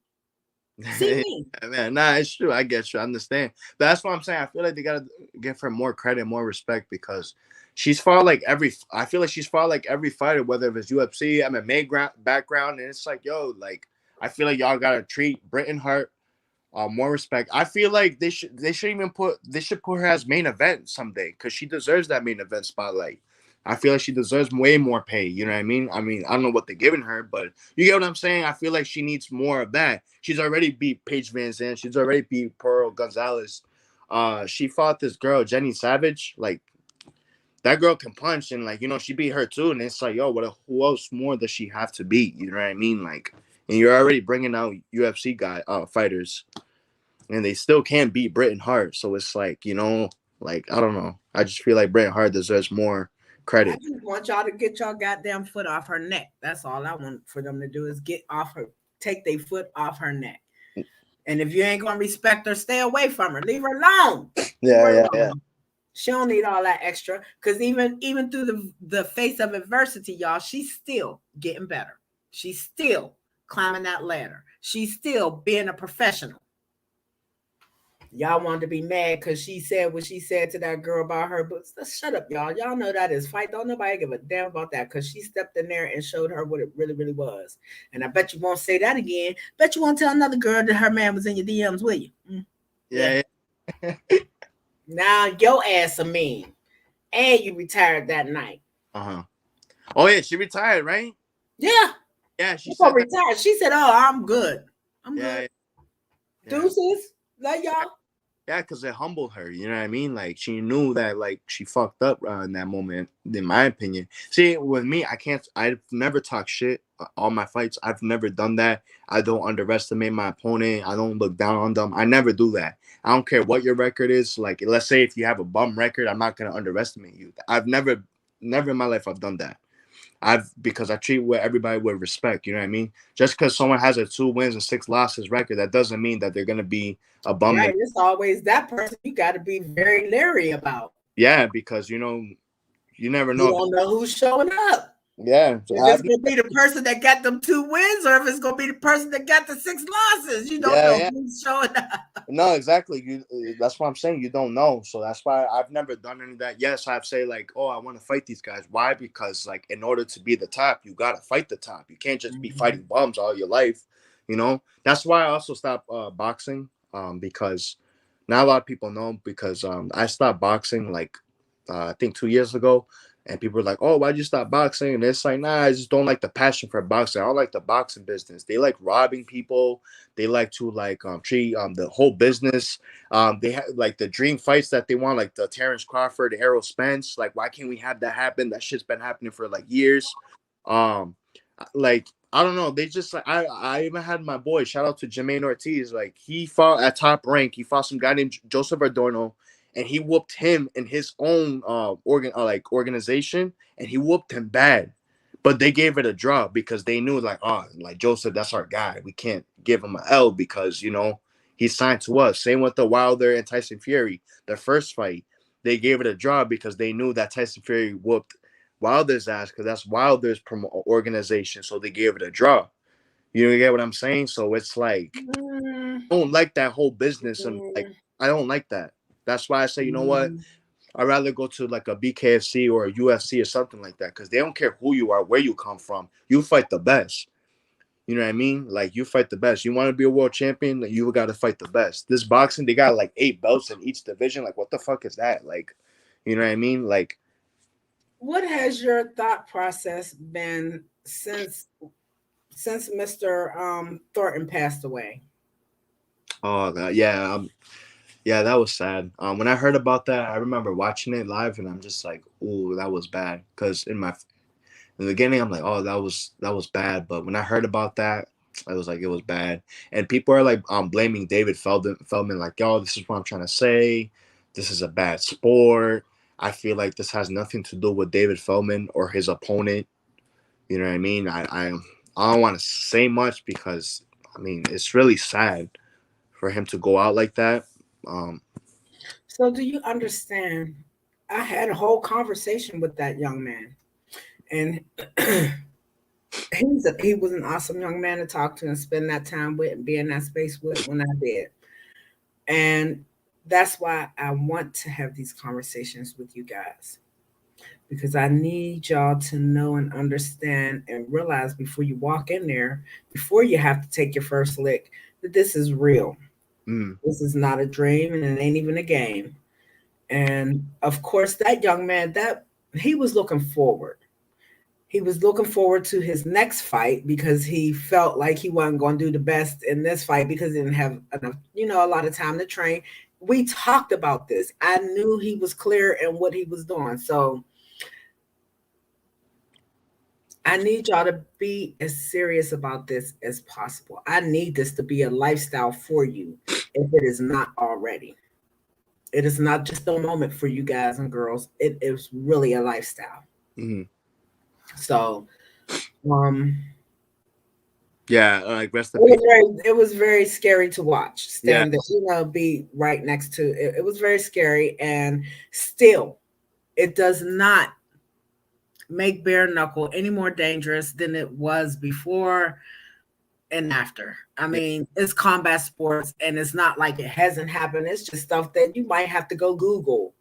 See me. Man, nah, it's true. I get you. I understand. But that's what I'm saying. I feel like they gotta give her more credit, more respect because she's fought like I feel like she's fought like every fighter, whether it's UFC, MMA background, and it's like, yo, like I feel like y'all gotta treat Britain Hart more respect. I feel like they should put her as main event someday because she deserves that main event spotlight. I feel like she deserves way more pay. You know what I mean? I don't know what they're giving her, but you get what I'm saying? I feel like she needs more of that. She's already beat Paige Van Zandt. She's already beat Pearl Gonzalez. She fought this girl, Jenny Savage. Like, that girl can punch, and like, she beat her too. And it's like, yo, who else more does she have to beat? You know what I mean? Like, and you're already bringing out UFC fighters, and they still can't beat Bret Hart. So it's like, like, I don't know. I just feel like Bret Hart deserves more I credit. just want y'all to get y'all goddamn foot off her neck. That's all I want for them to do is take their foot off her neck. And if you ain't gonna respect her, stay away from her. Leave her alone. Leave her alone. She don't need all that extra. Because even through the face of adversity, y'all, she's still getting better. She's still climbing that ladder. She's still being a professional. Y'all wanted to be mad because she said what she said to that girl about her, but shut up, y'all. Y'all know that is fight. Don't nobody give a damn about that because she stepped in there and showed her what it really, really was. And I bet you won't say that again. Bet you won't tell another girl that her man was in your DMs, will you? Yeah. Now your ass a mean. And you retired that night. Oh, yeah, she retired, right? Yeah. Yeah, she said retired. She said, "Oh, I'm good. I'm good." Yeah. Deuces. Love y'all. Yeah, because it humbled her. You know what I mean? Like, she knew that, like, she fucked up in that moment, in my opinion. See, with me, I've never talked shit all my fights. I've never done that. I don't underestimate my opponent. I don't look down on them. I never do that. I don't care what your record is. Like, let's say if you have a bum record, I'm not going to underestimate you. I've never in my life I've done that. Because I treat everybody with respect. You know what I mean? Just because someone has a 2 wins and 6 losses record, that doesn't mean that they're gonna be a bum. Right, it's always that person you got to be very leery about. Yeah, because you never know. You don't know who's showing up. Yeah, so if it's gonna be the person that got them 2 wins, or if it's gonna be the person that got the 6 losses, you don't know who's showing up. No, exactly. That's what I'm saying. You don't know, so that's why I've never done any of that. Yes, I've say like, oh, I want to fight these guys. Why? Because like, in order to be the top, you gotta fight the top. You can't just be fighting bums all your life. That's why I also stopped boxing. Because not a lot of people know, because I stopped boxing like I think 2 years ago. And people are like, oh, why'd you stop boxing? And it's like, nah, I just don't like the passion for boxing. I don't like the boxing business. They like robbing people. They like to treat the whole business. They have like the dream fights that they want, like the Terrence Crawford, the Errol Spence. Like, why can't we have that happen? That shit's been happening for like years. Like, I don't know. They just like I even had my boy, shout out to Jermaine Ortiz. Like, he fought at top rank. He fought some guy named Joseph Adorno, and he whooped him in his own organization, and he whooped him bad. But they gave it a draw because they knew like, oh, like Joseph, that's our guy. We can't give him an L because he's signed to us. Same with the Wilder and Tyson Fury, their first fight. They gave it a draw because they knew that Tyson Fury whooped Wilder's ass because that's Wilder's organization. So they gave it a draw. You get what I'm saying? So it's like, I don't like that whole business, and like, I don't like that. That's why I say, you know what? I'd rather go to like a BKFC or a UFC or something like that, because they don't care who you are, where you come from. You fight the best. You know what I mean? Like, you fight the best. You want to be a world champion, like, you got to fight the best. This boxing, they got like 8 belts in each division. Like, what the fuck is that? Like, you know what I mean? Like, what has your thought process been since Mr. Thornton passed away? Oh God, yeah. Yeah, that was sad. When I heard about that, I remember watching it live, and I'm just like, "Ooh, that was bad." Because in the beginning, I'm like, "Oh, that was bad." But when I heard about that, I was like, "It was bad." And people are like, blaming David Feldman, like, "Yo, this is what I'm trying to say. This is a bad sport." I feel like this has nothing to do with David Feldman or his opponent. You know what I mean? I don't want to say much because it's really sad for him to go out like that. So do you understand? I had a whole conversation with that young man, and he was an awesome young man to talk to and spend that time with and be in that space with when I did. And that's why I want to have these conversations with you guys, because I need y'all to know and understand and realize before you walk in there, before you have to take your first lick, that this is real. This is not a dream, and it ain't even a game. And of course, that young man, that he was looking forward. He was looking forward to his next fight because he felt like he wasn't going to do the best in this fight because he didn't have enough, a lot of time to train. We talked about this. I knew he was clear in what he was doing. So I need y'all to be as serious about this as possible. I need this to be a lifestyle for you if it is not already. It is not just a moment for you guys and girls. It is really a lifestyle. Mm-hmm. So, um, yeah, like rest in peace. it was very scary to watch. Yeah, Be right next to it. It was very scary, and still, it does not make bare knuckle any more dangerous than it was before and after. I yeah, mean, it's combat sports, and it's not like it hasn't happened. It's just stuff that you might have to go Google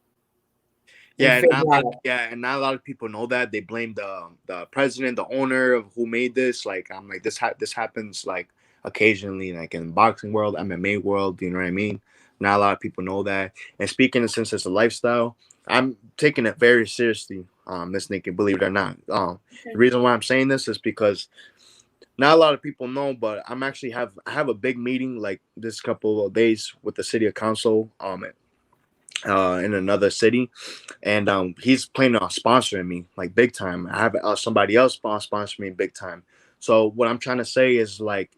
and yeah. figure out. And not a lot of people know that. They blame the president, the owner of who made this. Like I'm like this happens like occasionally, like in boxing world, MMA world. You know what I mean? Not a lot of people know that. And speaking of since it's a lifestyle, I'm taking it very seriously, Miss Nikki. Believe it or not. The reason why I'm saying this is because not a lot of people know, but I have a big meeting like this couple of days with the city of council in another city, and he's planning on sponsoring me like big time. I have somebody else sponsor me big time. So what I'm trying to say is like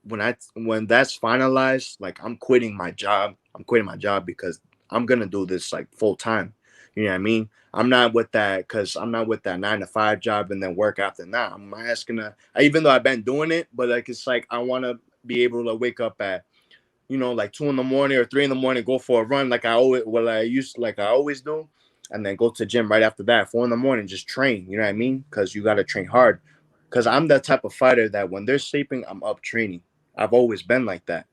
when that's finalized, like I'm quitting my job. I'm quitting my job because I'm gonna do this like full time. You know what I mean? I'm not with that because I'm not with that 9 to 5 job and then work after that. I'm asking to, even though I've been doing it, but like it's like I want to be able to wake up at like 2 in the morning or 3 in the morning, go for a run like I always do, and then go to the gym right after that. 4 in the morning, just train. You know what I mean? Because you got to train hard. Because I'm that type of fighter that when they're sleeping, I'm up training. I've always been like that.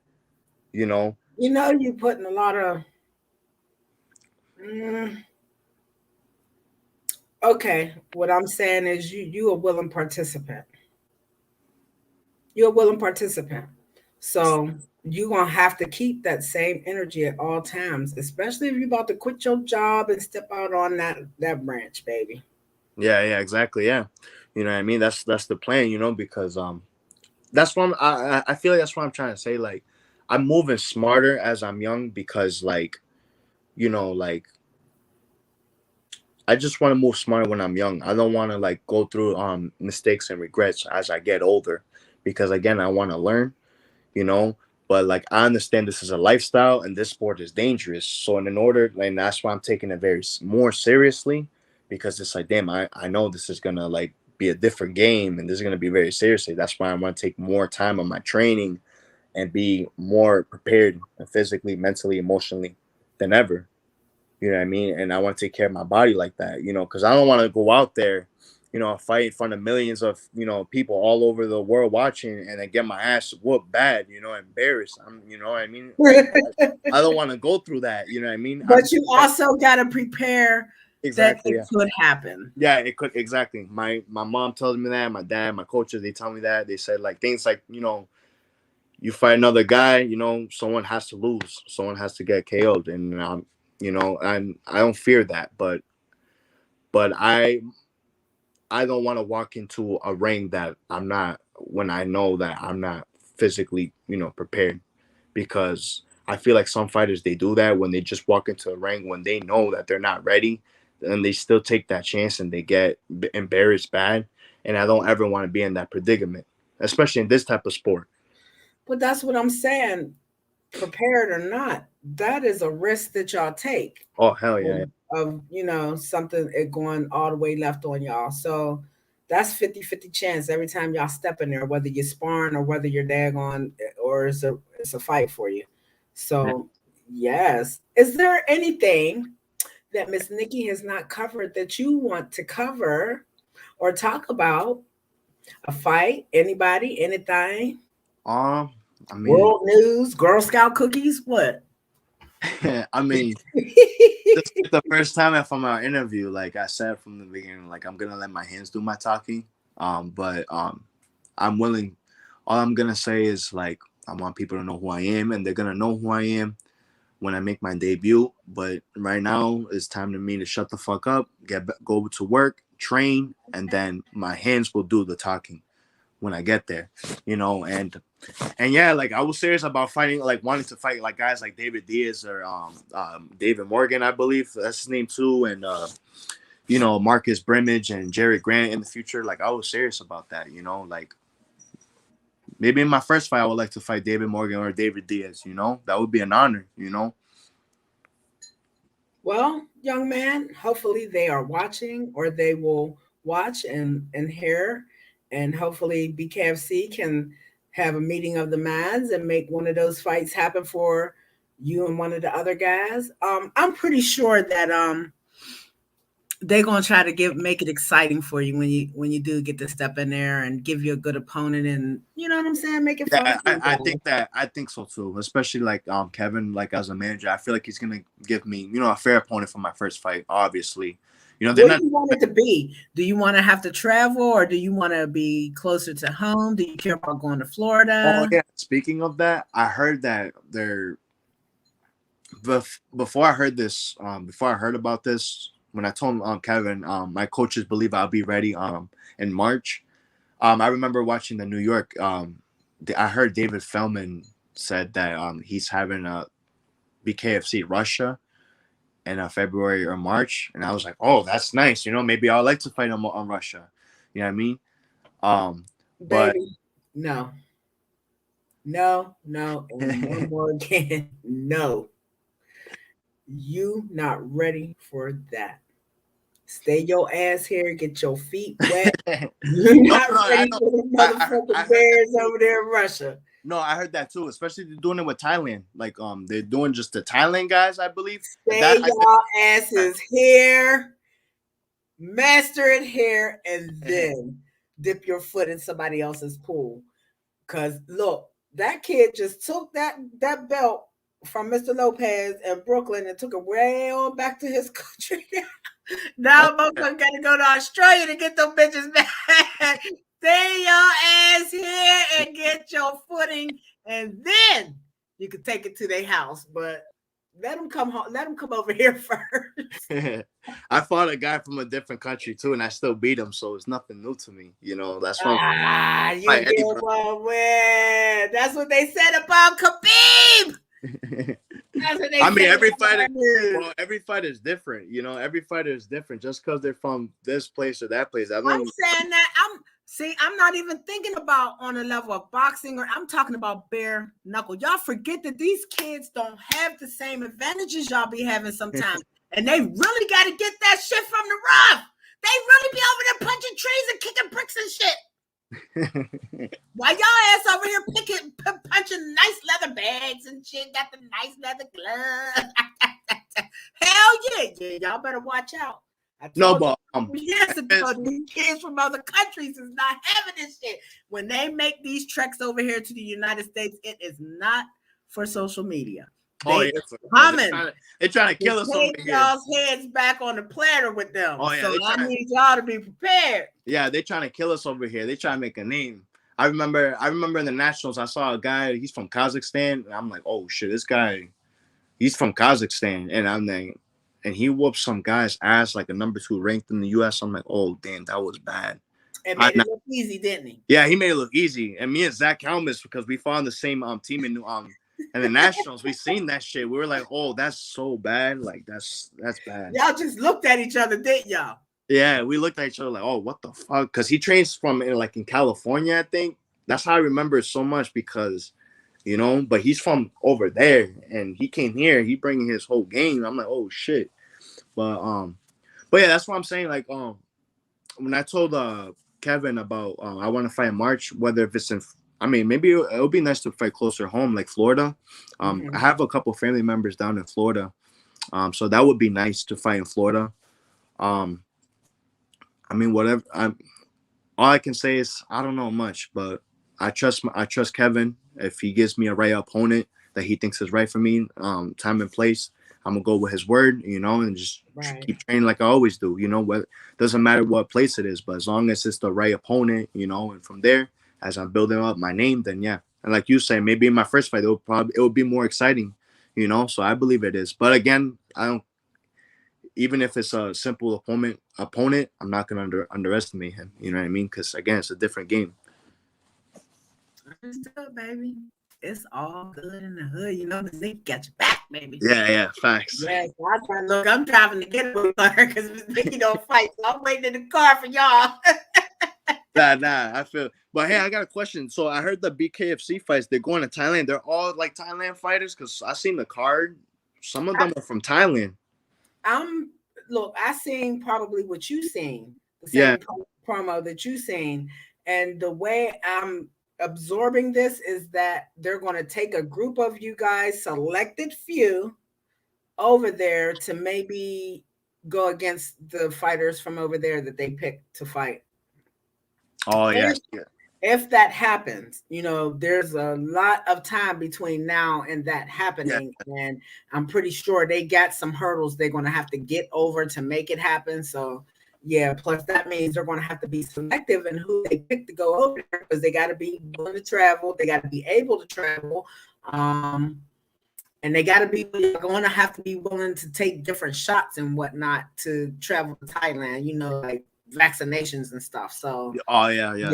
You know. You putting a lot of. Mm, okay, what I'm saying is you a willing participant. You're a willing participant. So you're gonna have to keep that same energy at all times, especially if you're about to quit your job and step out on that branch, baby. Yeah. Yeah. Exactly. Yeah. You know what I mean? That's the plan. Because that's what I feel like that's what I'm trying to say. Like I'm moving smarter as I'm young because like I just want to move smarter when I'm young. I don't want to like go through mistakes and regrets as I get older because again, I want to learn, you know, but like I understand this is a lifestyle and this sport is dangerous. So in order, and that's why I'm taking it very more seriously because it's like, damn, I know this is going to like be a different game and this is going to be very seriously. That's why I want to take more time on my training and be more prepared physically, mentally, emotionally than ever. You know what I mean? And I want to take care of my body like that, because I don't want to go out there, fight in front of millions of, people all over the world watching and then get my ass whooped bad, embarrassed. You know what I mean? Like, I don't want to go through that. You know what I mean? But you also got to prepare that Exactly. it Yeah. could happen. Yeah, it could. Exactly. My mom tells me that. My dad, my coaches, they tell me that. They said like things like, you fight another guy, someone has to lose. Someone has to get KO'd. And, I don't fear that. But I don't want to walk into a ring that I'm not when I know that I'm not physically, prepared because I feel like some fighters they do that when they just walk into a ring when they know that they're not ready and they still take that chance and they get embarrassed bad and I don't ever want to be in that predicament, especially in this type of sport. But that's what I'm saying. Prepared or not, that is a risk that y'all take Oh hell yeah. of something it going all the way left on y'all. So that's 50-50 chance every time y'all step in there, whether you're sparring or whether you're daggone or it's a fight for you. Yeah. So yes. Is there anything that Miss Nikki has not covered that you want to cover or talk about? A fight, anybody, anything? Um, I mean, World news, Girl Scout cookies, what? I mean, this is the first time if I'm on interview, like I said from the beginning, like I'm gonna let my hands do my talking. But I'm willing. All I'm gonna say is like I want people to know who I am, and they're gonna know who I am. when I make my debut. But right now, it's time to me to shut the fuck up, go to work, train, and then my hands will do the talking when I get there, and yeah, like I was serious about fighting, like wanting to fight like guys like David Diaz or David Morgan, I believe that's his name too, and Marcus Brimage and Jerry Grant in the future. Like I was serious about that, like maybe in my first fight I would like to fight David Morgan or David Diaz. That would be an honor. Well, young man, hopefully they are watching or they will watch and hear. And hopefully BKFC can have a meeting of the minds and make one of those fights happen for you and one of the other guys. I'm pretty sure that they're gonna try to make it exciting for you when you do get to step in there and give you a good opponent, and you know what I'm saying, make it fun. Yeah, I think so too. Especially like Kevin, like as a manager, I feel like he's gonna give me a fair opponent for my first fight. Obviously, what do you want it to be? Do you want to have to travel, or do you want to be closer to home? Do you care about going to Florida? Oh yeah. Speaking of that, I heard that they're before I heard this, before I heard about this, when I told Kevin, my coaches believe I'll be ready in March. I remember watching the New York. I heard David Feldman said that he's having a BKFC Russia in February or March, and I was like, oh, that's nice. Maybe I'd like to fight on Russia. You know what I mean? But baby, no, and one more again, no. You not ready for that. Stay your ass here, get your feet wet. You're not ready for the motherfucking Bears over there in Russia. No, I heard that too. Especially they're doing it with Thailand. Like they're doing just the Thailand guys, I believe. Stay y'all asses here, master it here, and then dip your foot in somebody else's pool. Cause look, that kid just took that belt from Mr. Lopez in Brooklyn and took it way on back to his country. Now motherfucker gotta go to Australia to get them bitches back. Stay your ass here and get your footing, and then you can take it to their house. But let them come home. Let them come over here first. I fought a guy from a different country too, and I still beat him. So it's nothing new to me. That's why. You get one win. That's what they said about Khabib. I mean, every fighter is different. Every fighter is different. Just because they're from this place or that place. I'm saying that I'm not even thinking about on a level of boxing, or I'm talking about bare knuckle. Y'all forget that these kids don't have the same advantages y'all be having sometimes. And they really got to get that shit from the rough. They really be over there punching trees and kicking bricks and shit. While y'all ass over here punching nice leather bags and shit, got the nice leather gloves. Hell yeah, y'all better watch out. No, but yes, because these kids from other countries is not having this shit. When they make these treks over here to the United States, it is not for social media. They're trying to kill us over here. Y'all's heads back on the platter with them. Oh, yeah, so I need y'all to be prepared. Yeah, they're trying to kill us over here. They trying to make a name. I remember in the Nationals, I saw a guy, he's from Kazakhstan, and I'm like, oh shit, this guy, he's from Kazakhstan. And I'm like, and he whooped some guy's ass, like a number 2 ranked in the US. I'm like, oh damn, that was bad. And made it look easy, didn't he? Yeah, he made it look easy. And me and Zach Helmus, because we fought on the same team in and the Nationals, we seen that shit. We were like, oh, that's so bad. Like, that's bad. Y'all just looked at each other, didn't y'all? Yeah, we looked at each other like, oh, what the fuck? Because he trains from in California, I think. That's how I remember it so much because, but he's from over there and he came here. He bringing his whole game. I'm like, oh shit. But yeah, that's what I'm saying. Like, when I told Kevin about I want to fight in March, whether if it's maybe it'll be nice to fight closer home, like Florida. I have a couple family members down in Florida, so that would be nice to fight in Florida. Whatever. All I can say is I don't know much, but I trust Kevin. If he gives me a right opponent that he thinks is right for me, time and place, I'm gonna go with his word, and just keep training like I always do. Doesn't matter what place it is, but as long as it's the right opponent, and from there, as I'm building up my name, then yeah. And like you say, maybe in my first fight, it will be more exciting, you know. So I believe it is. But again, I don't. Even if it's a simple opponent, I'm not gonna underestimate him. You know what I mean? Because again, it's a different game. Understood, baby. It's all good in the hood. You know, Miss Nikki got your back, baby. Yeah, facts. Yes, look, I'm driving to get away with her because Miss Nikki don't fight. So I'm waiting in the car for y'all. Nah, I feel. But hey, I got a question. So I heard the BKFC fights. They're going to Thailand. They're all like Thailand fighters because I seen the card. Some of them are from Thailand. I'm look, I seen probably what you seen, the Yeah. same promo that you seen, and the way I'm absorbing this is that they're going to take a group of you guys, selected few, over there to maybe go against the fighters from over there that they picked to fight. Oh yeah. If that happens, you know, there's a lot of time between now and that happening. Yeah. And I'm pretty sure they got some hurdles they're going to have to get over to make it happen. So, yeah, plus that means they're going to have to be selective in who they pick to go over there because they got to be willing to travel. They got to be able to travel. And they got to be going to have to be willing to take different shots and whatnot to travel to Thailand, you know, like vaccinations and stuff. So, yeah.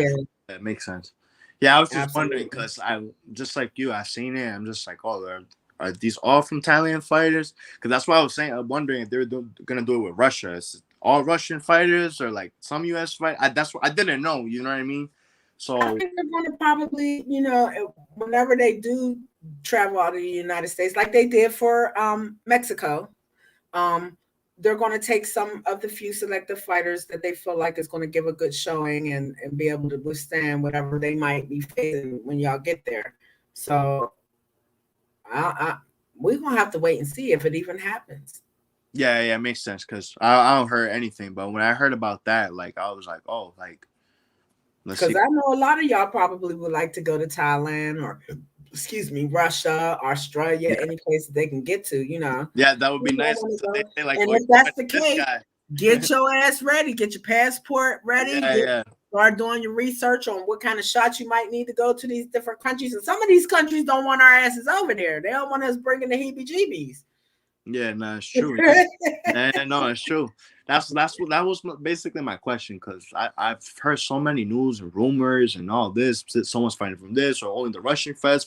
That makes sense. Yeah, I was just wondering because I just like you, I seen it. I'm just like, oh, are these all from Thailand fighters? Because that's what I was saying. I'm wondering if they're gonna do it with Russia. Is it all Russian fighters or like some U.S. fight? That's what I didn't know. You know what I mean? So I think they're gonna probably, you know, whenever they do travel out of the United States, like they did for Mexico, they're going to take some of the few selective fighters that they feel like is going to give a good showing and be able to withstand whatever they might be facing when y'all get there. So we're going to have to wait and see if it even happens. Yeah, it makes sense because I don't heard anything. But when I heard about that, like I was like, oh, like because I know a lot of y'all probably would like to go to Thailand or Russia, Australia, any place that they can get to, you know. Yeah, that would be nice. Like, and if that's the case, get your ass ready, get your passport ready, start doing your research on what kind of shots you might need to go to these different countries. And some of these countries don't want our asses over there. They don't want us bringing the heebie-jeebies. Yeah, no, it's true. No, it's true. That was basically my question because I've heard so many news and rumors and all this. Someone's fighting from this or only the Russian fighters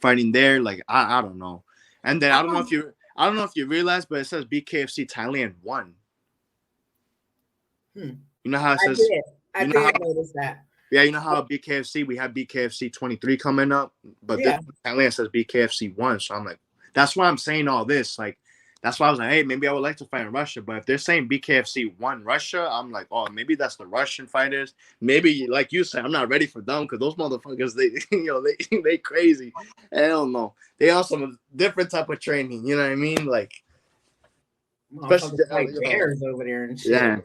fighting there. Like I don't know. And then I don't know if you realize, but it says BKFC Thailand won. You know how it says? I did notice that. Yeah, you know how BKFC we have BKFC 23 coming up, but this Thailand says BKFC 1. So I'm like, that's why I'm saying all this. Like, that's why I was like, hey, maybe I would like to fight in Russia. But if they're saying BKFC 1 Russia, I'm like, oh, maybe that's the Russian fighters. Maybe, like you said, I'm not ready for them because those motherfuckers, they crazy. I don't know. They on some different type of training. You know what I mean? Like, especially like bears over there and shit. Yeah.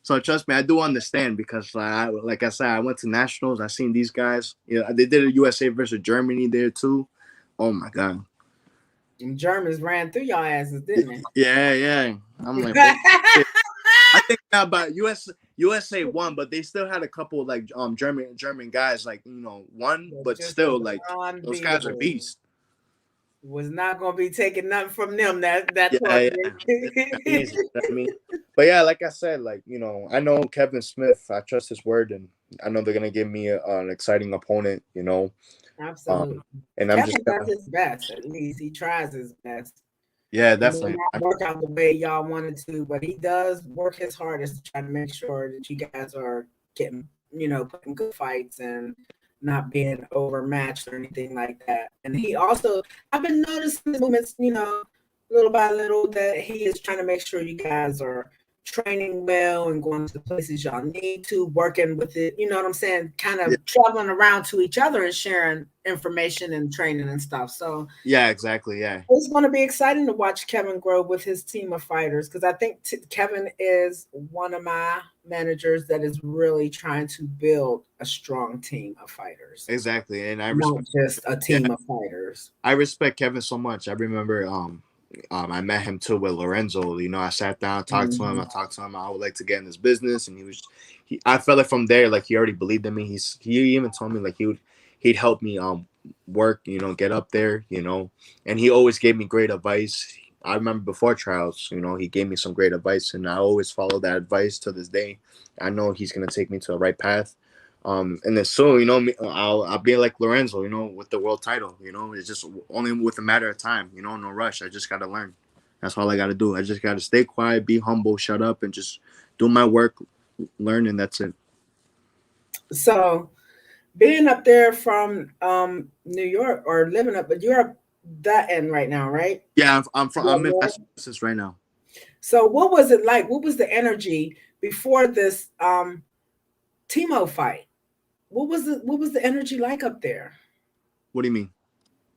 So trust me, I do understand because, like I said, I went to nationals. I seen these guys. Yeah, they did a USA versus Germany there too. Oh my god! And Germans ran through y'all asses, didn't they? Yeah. I'm like, I think now, but USA won, but they still had a couple of, like German guys, like won, but still like those guys are beasts. Was not gonna be taking nothing from them. That easy. I mean, but yeah, like I said, like I know Kevin Smith. I trust his word, and I know they're gonna give me an exciting opponent. Absolutely. And Kevin does his best. At least he tries his best. Yeah, definitely. He may not work out the way y'all wanted to, but he does work his hardest to try to make sure that you guys are getting, putting good fights and not being overmatched or anything like that. And he also, I've been noticing the movements, little by little, that he is trying to make sure you guys are training well and going to the places y'all need to, working with it, you know what I'm saying? Kind of traveling around to each other and sharing information and training and stuff. So yeah, exactly. Yeah. It's going to be exciting to watch Kevin grow with his team of fighters because I think Kevin is one of my managers that is really trying to build a strong team of fighters. Exactly. And not just a team of fighters. I respect Kevin so much. I remember I met him too with Lorenzo. I sat down, talked to him. I talked to him. I would like to get in this business, and I felt it from there. Like he already believed in me. He even told me like he he'd help me work, get up there, and he always gave me great advice. I remember before tryouts, he gave me some great advice, and I always follow that advice to this day. I know he's gonna take me to the right path. And then soon, I'll be like Lorenzo, with the world title. It's just only with a matter of time. No rush. I just gotta learn. That's all I gotta do. I just gotta stay quiet, be humble, shut up, and just do my work, learn, and that's it. So being up there from New York or living up, but you're up that end right now, right? Yeah, I'm in Yeah. Massachusetts right now. So what was it like? What was the energy before this Timo fight? What was the energy like up there? What do you mean?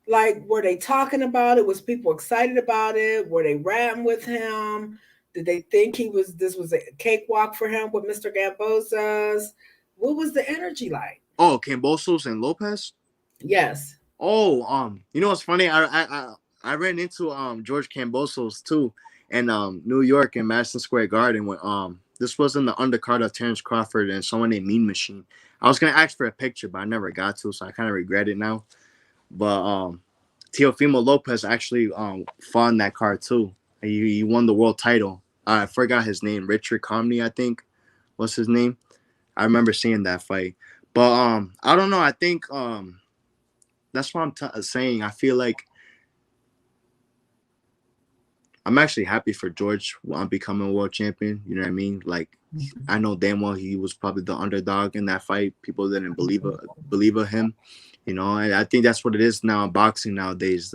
Like, were they talking about it? Was people excited about it? Were they ratting with him? Did they think this was a cakewalk for him with Mr. Gambosa's? What was the energy like? Oh, Cambosos and Lopez. Yes. Oh, what's funny? I ran into George Cambosos too in New York in Madison Square Garden when this was in the undercard of Terrence Crawford and someone named Mean Machine. I was gonna ask for a picture, but I never got to, so I kind of regret it now. But Teofimo Lopez actually fought in that card too. He won the world title. I forgot his name, Richard Comney, I think. What's his name? I remember seeing that fight. But I don't know. I think that's what I'm saying. I feel like I'm actually happy for George becoming a world champion. You know what I mean? Like, I know damn well he was probably the underdog in that fight. People didn't believe of him. And I think that's what it is now in boxing nowadays.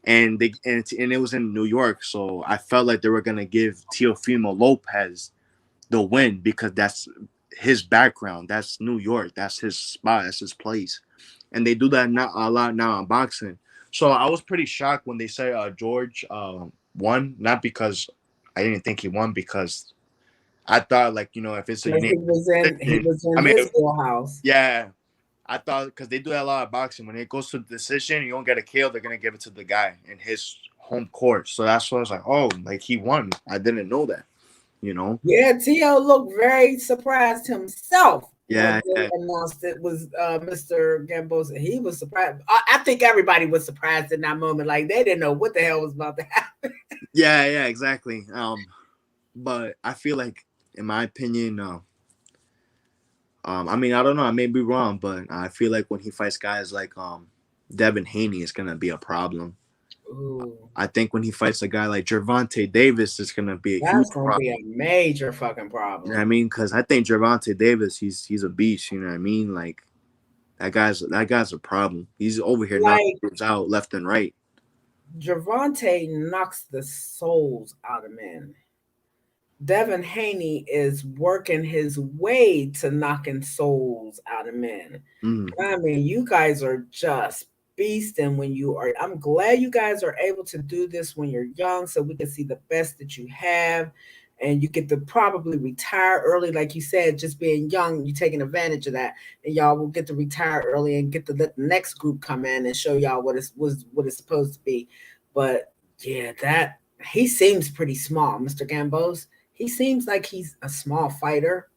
And it was in New York, so I felt like they were gonna give Teofimo Lopez the win because that's his background. That's New York. That's his spot. That's his place. And they do that not a lot now in boxing. So I was pretty shocked when they said George won, not because I didn't think he won, because I thought, like, if it's a Because unanimous he decision, was I in mean, his wheelhouse. yeah, I thought because they do that a lot of boxing. When it goes to the decision, you don't get a KO, they're gonna give it to the guy in his home court. So that's why I was like, oh, like he won. I didn't know that. Yeah, Tio looked very surprised himself when Yeah, they yeah, announced it was Mr. Gambosa. He was surprised. I think everybody was surprised in that moment. Like, they didn't know what the hell was about to happen. yeah, exactly. But I feel like, in my opinion, I mean, I don't know. I may be wrong, but I feel like when he fights guys like Devin Haney, it's gonna be a problem. Ooh, I think when he fights a guy like Gervonta Davis, it's gonna be a huge that's going to be a problem. major fucking You know what problem. I mean? Because I think Gervonta Davis, he's a beast. You know what I mean? Like that guy's a problem. He's over here knocking Like, dudes out left and right. Javante knocks the souls out of men. Devin Haney is working his way to knocking souls out of men. Mm. I mean, you guys are just beasting when you are. I'm glad you guys are able to do this when you're young so we can see the best that you have. And you get to probably retire early, like you said, just being young, you're taking advantage of that. And y'all will get to retire early and get to let the next group come in and show y'all what it's supposed to be. But yeah, that he seems pretty small, Mr. Gambos. He seems like he's a small fighter.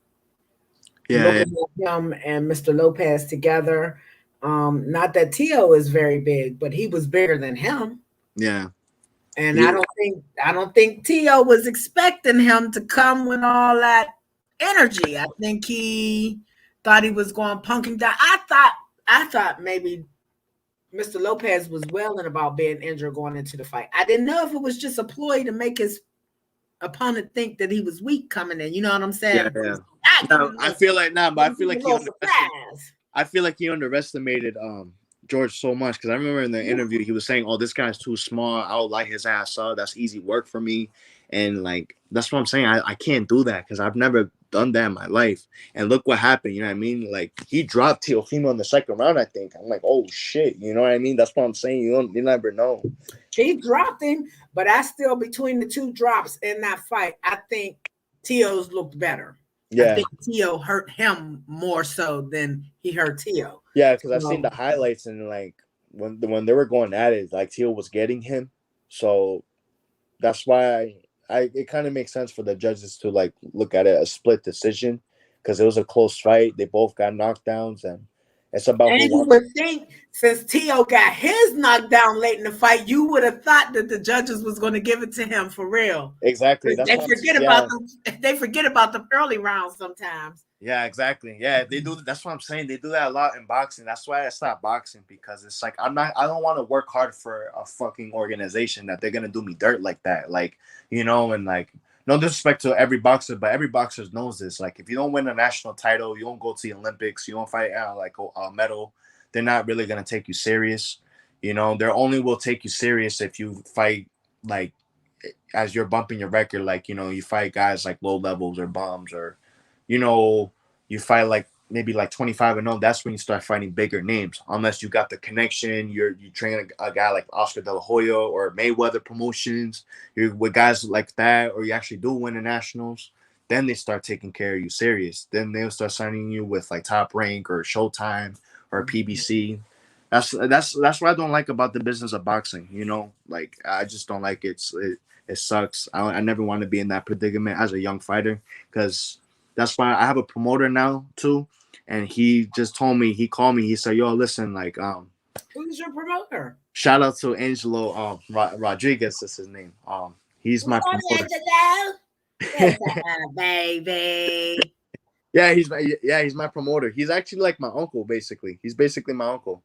Yeah, Looking at him and Mr. Lopez together. Not that Tio is very big, but he was bigger than him. yeah, And I yeah, don't think Tio was expecting him to come with all that energy. I think he thought he was going to punk him down. I thought maybe Mr. Lopez was wailing about being injured going into the fight. I didn't know if it was just a ploy to make his opponent think that he was weak coming in. You know what I'm yeah, saying? yeah. I give No, him a I little, feel like nah, but I feel give him like a he little underestimated. surprise. I feel like he underestimated George so much because I remember in the interview he was saying, "Oh, this guy's too small. I'll light his ass up. That's easy work for me." And like that's what I'm saying. I can't do that because I've never done that in my life. And look what happened. You know what I mean? Like he dropped Teofimo in the second round. I think I'm like, oh shit. You know what I mean? That's what I'm saying. You never know. He dropped him, but I still between the two drops in that fight, I think Tio's looked better. I Yeah, think Tio hurt him more so than he hurt Tio. yeah. Because I've seen So the highlights and like when they were going at it, like Teo was getting him. So that's why I it kind of makes sense for the judges to look at it a split decision because it was a close fight. They both got knockdowns, and It's about And who you wants. would think since Tio got his knocked down late in the fight, you would have thought that the judges was going to give it to him for real. Exactly. That's They what forget yeah. about them. They forget about the early rounds sometimes. Yeah, exactly. Yeah, they do. That's what I'm saying. They do that a lot in boxing. That's why I stopped boxing, because it's like I'm not. I don't want to work hard for a fucking organization that they're gonna do me dirt like that. Like, and like, no disrespect to every boxer, but every boxer knows this. Like, if you don't win a national title, you don't go to the Olympics, you don't fight like a medal, they're not really gonna take you serious. They only will take you serious if you fight like as you're bumping your record. Like, you fight guys like low levels or bombs, or you know, you fight like maybe like 25-0. That's when you start fighting bigger names. Unless you got the connection, you train a guy like Oscar De La Hoya or Mayweather Promotions. You're with guys like that, or you actually do win the nationals. Then they start taking care of you serious. Then they'll start signing you with like Top Rank or Showtime or PBC. That's what I don't like about the business of boxing. Like, I just don't like it. It sucks. I never want to be in that predicament as a young fighter, because that's why I have a promoter now too, and he just told me. He called me. He said, "Yo, listen, like, Who's your promoter? shout out to Angelo Rodriguez. Is his name. He's my What promoter. Angelo? What's up, baby? He's my promoter. He's actually like my uncle, basically. He's basically my uncle.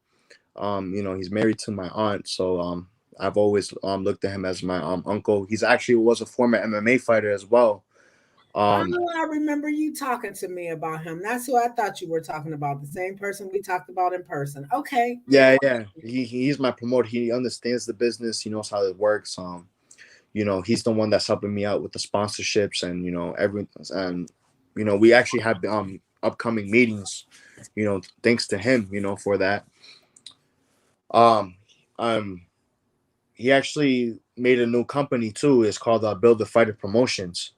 He's married to my aunt, so I've always looked at him as my uncle. He's actually was a former MMA fighter as well. Oh, I remember you talking to me about him. That's who I thought you were talking about. The same person we talked about in person. Okay. Yeah. He's my promoter. He understands the business. He knows how it works. He's the one that's helping me out with the sponsorships, and we actually have upcoming meetings. Thanks to him. For that. Um, um, he actually made a new company too. It's called Build the Fighter Promotions.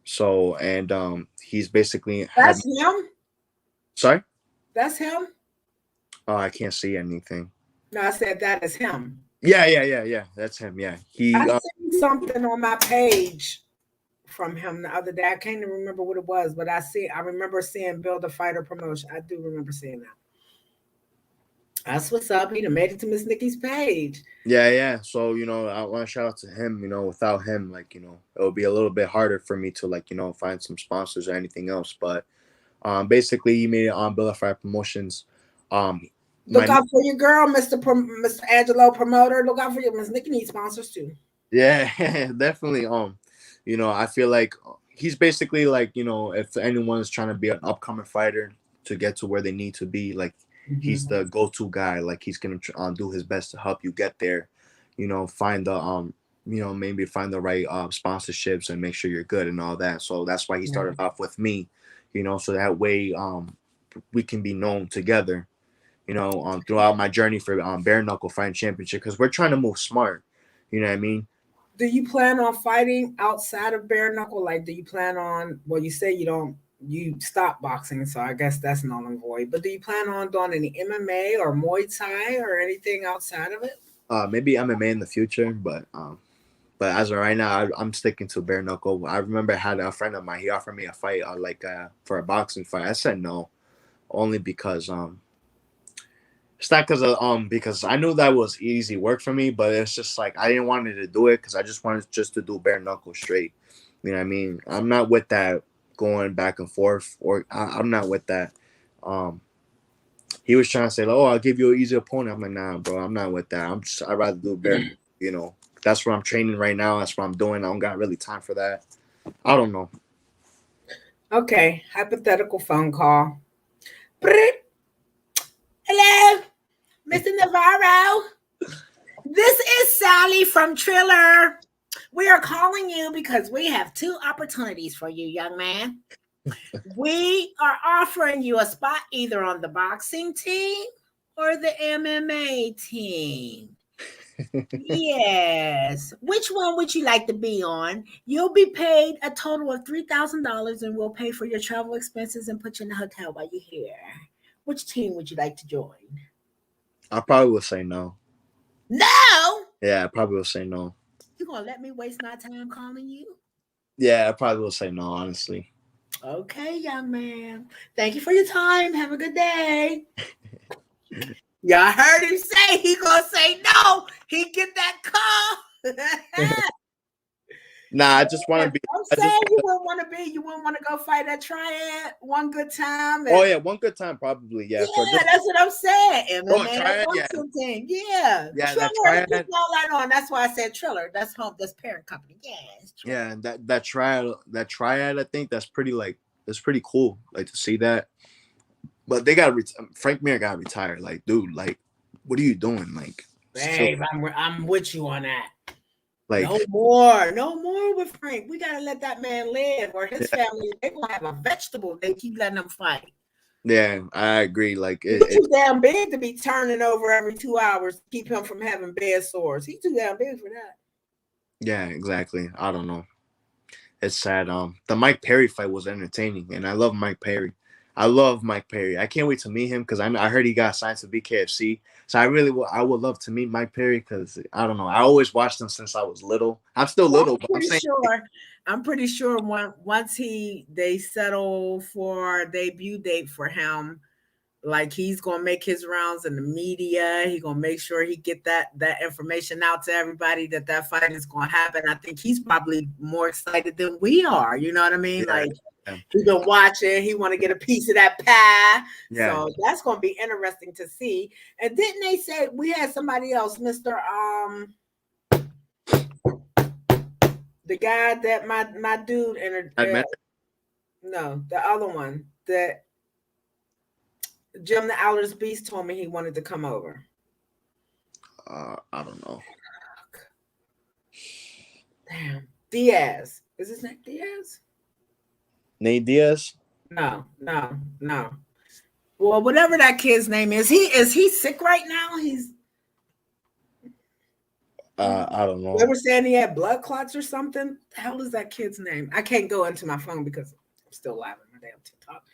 So, and he's basically had. That's him. Sorry. That's him. Oh, I can't see anything. No, I said that is him. Yeah. That's him. Yeah, I seen something on my page from him the other day. I can't even remember what it was, but I remember seeing Build a Fighter promotion. I do remember seeing that. That's what's up. He done made it to Miss Nikki's page. Yeah. So, I want to shout out to him. Without him, like, it would be a little bit harder for me to, like, find some sponsors or anything else. But basically, he made it on Build a Fighter Promotions. Look out for your girl, Mr. Angelo promoter. Look out for your Miss Nikki needs sponsors too. Yeah, definitely. I feel like he's basically like, if anyone's trying to be an upcoming fighter to get to where they need to be, like, he's the go-to guy. Like, he's gonna do his best to help you get there. Find the maybe find the right sponsorships and make sure you're good and all that. So that's why he started off with me. So that way we can be known together. Throughout my journey for bare knuckle fighting championship, because we're trying to move smart. You know what I mean? Do you plan on fighting outside of bare knuckle? Like, do you plan on? Well, you say you stop boxing, so I guess that's null and void. But do you plan on doing any MMA or Muay Thai or anything outside of it? Maybe MMA in the future, but as of right now, I'm sticking to bare knuckle. I remember I had a friend of mine. He offered me a fight, for a boxing fight. I said no, only because it's not because I knew that was easy work for me, but it's just like I didn't want to do it because I just wanted to do bare knuckle straight. You know what I mean? I'm not with that going back and forth, or I'm not with that. He was trying to say, "Oh, I'll give you an easy opponent." I'm like, "Nah, bro, I'm not with that. I'd rather do bare. That's what I'm training right now. That's what I'm doing. I don't got really time for that. I don't know." Okay, hypothetical phone call. Hello, Mr. Navarro. This is Sally from Triller. We are calling you because we have two opportunities for you, young man. We are offering you a spot either on the boxing team or the MMA team. Yes. Which one would you like to be on? You'll be paid a total of $3,000 and we'll pay for your travel expenses and put you in the hotel while you're here. Which team would you like to join? I probably will say no. No. Yeah, I probably will say no. You gonna let me waste my time calling you? Yeah, I probably will say no, honestly. Okay, young man. Thank you for your time. Have a good day. Y'all heard him say he gonna say no. He get that call. Nah, I just want to be. I'm I just. saying you wouldn't want to be. You wouldn't want to go fight at Triad one good time. Oh And yeah, one good time probably. Yeah, for yeah, just. that's what I'm saying. Oh, MMA, that try it. Yeah, boxing thing. Yeah, yeah. That Triller. Keep triad. all that on. That's why I said Triller. That's home. That's parent company. Yeah, it's Triller. Yeah, that triad. I think that's pretty that's pretty cool. Like to see that. But they got Frank Mir got to retire. Like, dude, like, what are you doing? Like, still, Babe, I'm with you on that. like, No more with Frank. We gotta let that man live, or his yeah, family. They gonna have a vegetable. They keep letting them fight. yeah, I agree. Like, He's too damn big to be turning over every 2 hours to keep him from having bed sores. He's too damn big for that. yeah, exactly. I don't know. It's sad. The Mike Perry fight was entertaining, and I love Mike Perry. I love Mike Perry. I can't wait to meet him because I heard he got signed to BKFC. So I would love to meet Mike Perry because I don't know. I always watched him since I was little. I'm still Well, little, but I'm saying I'm pretty sure once they settle for a debut date for him, like he's gonna make his rounds in the media. He's gonna make sure he get that information out to everybody that fight is gonna happen. I think he's probably more excited than we are. You know what I mean? yeah, Like yeah, he's been watching. He want to get a piece of that pie. yeah. So that's gonna be interesting to see. And didn't they say we had somebody else, Mister the guy that my dude entered? I met. No, the other one that Jim the Aller's Beast told me he wanted to come over. I don't know. Damn. Diaz. Is his name Diaz? Nate Diaz. No. Well, whatever that kid's name is he sick right now? He's I don't know. they were saying he had blood clots or something. The hell is that kid's name? I can't go into my phone because I'm still live on my damn TikTok.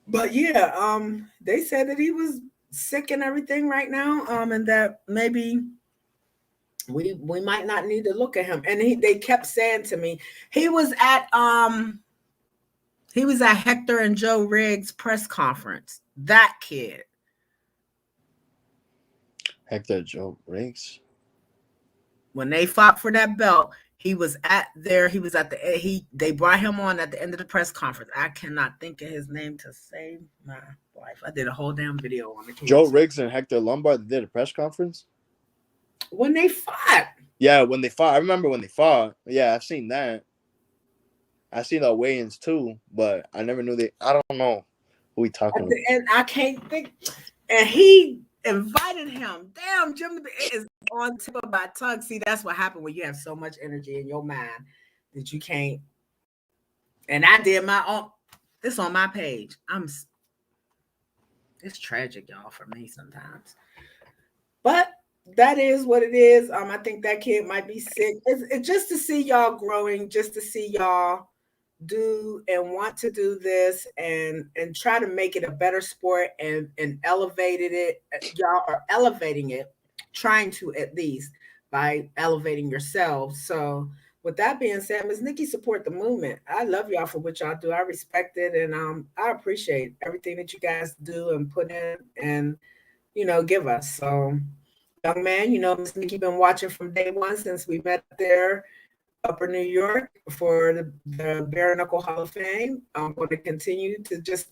But yeah, they said that he was sick and everything right now, and that maybe we might not need to look at him. And they kept saying to me, he was at Hector and Joe Riggs' press conference. That kid. Hector Joe Riggs. When they fought for that belt, he was at they brought him on at the end of the press conference. I cannot think of his name to save my life. I did a whole damn video on it. Joe Riggs and Hector Lombard did a press conference. When they fought. Yeah, when they fought. I remember when they fought. Yeah, I've seen that. I seen the weigh-ins too, but I never knew they. I don't know who we talking about. And I can't think. And he invited him. Damn, Jim is on tip of my tongue. See, that's what happened when you have so much energy in your mind that you can't. And I did my own. This on my page. It's tragic, y'all, for me sometimes. But that is what it is. I think that kid might be sick. It's just to see y'all growing, just to see y'all do and want to do this and try to make it a better sport and elevated it. Y'all are elevating it, trying to at least by elevating yourselves. So with that being said, Ms. Nikki, support the movement. I love y'all for what y'all do. I respect it, and I appreciate everything that you guys do and put in and give us. So, young man, Ms. Nikki been watching from day one since we met there, Upper New York, for the Bare Knuckle Hall of Fame. I'm going to continue to just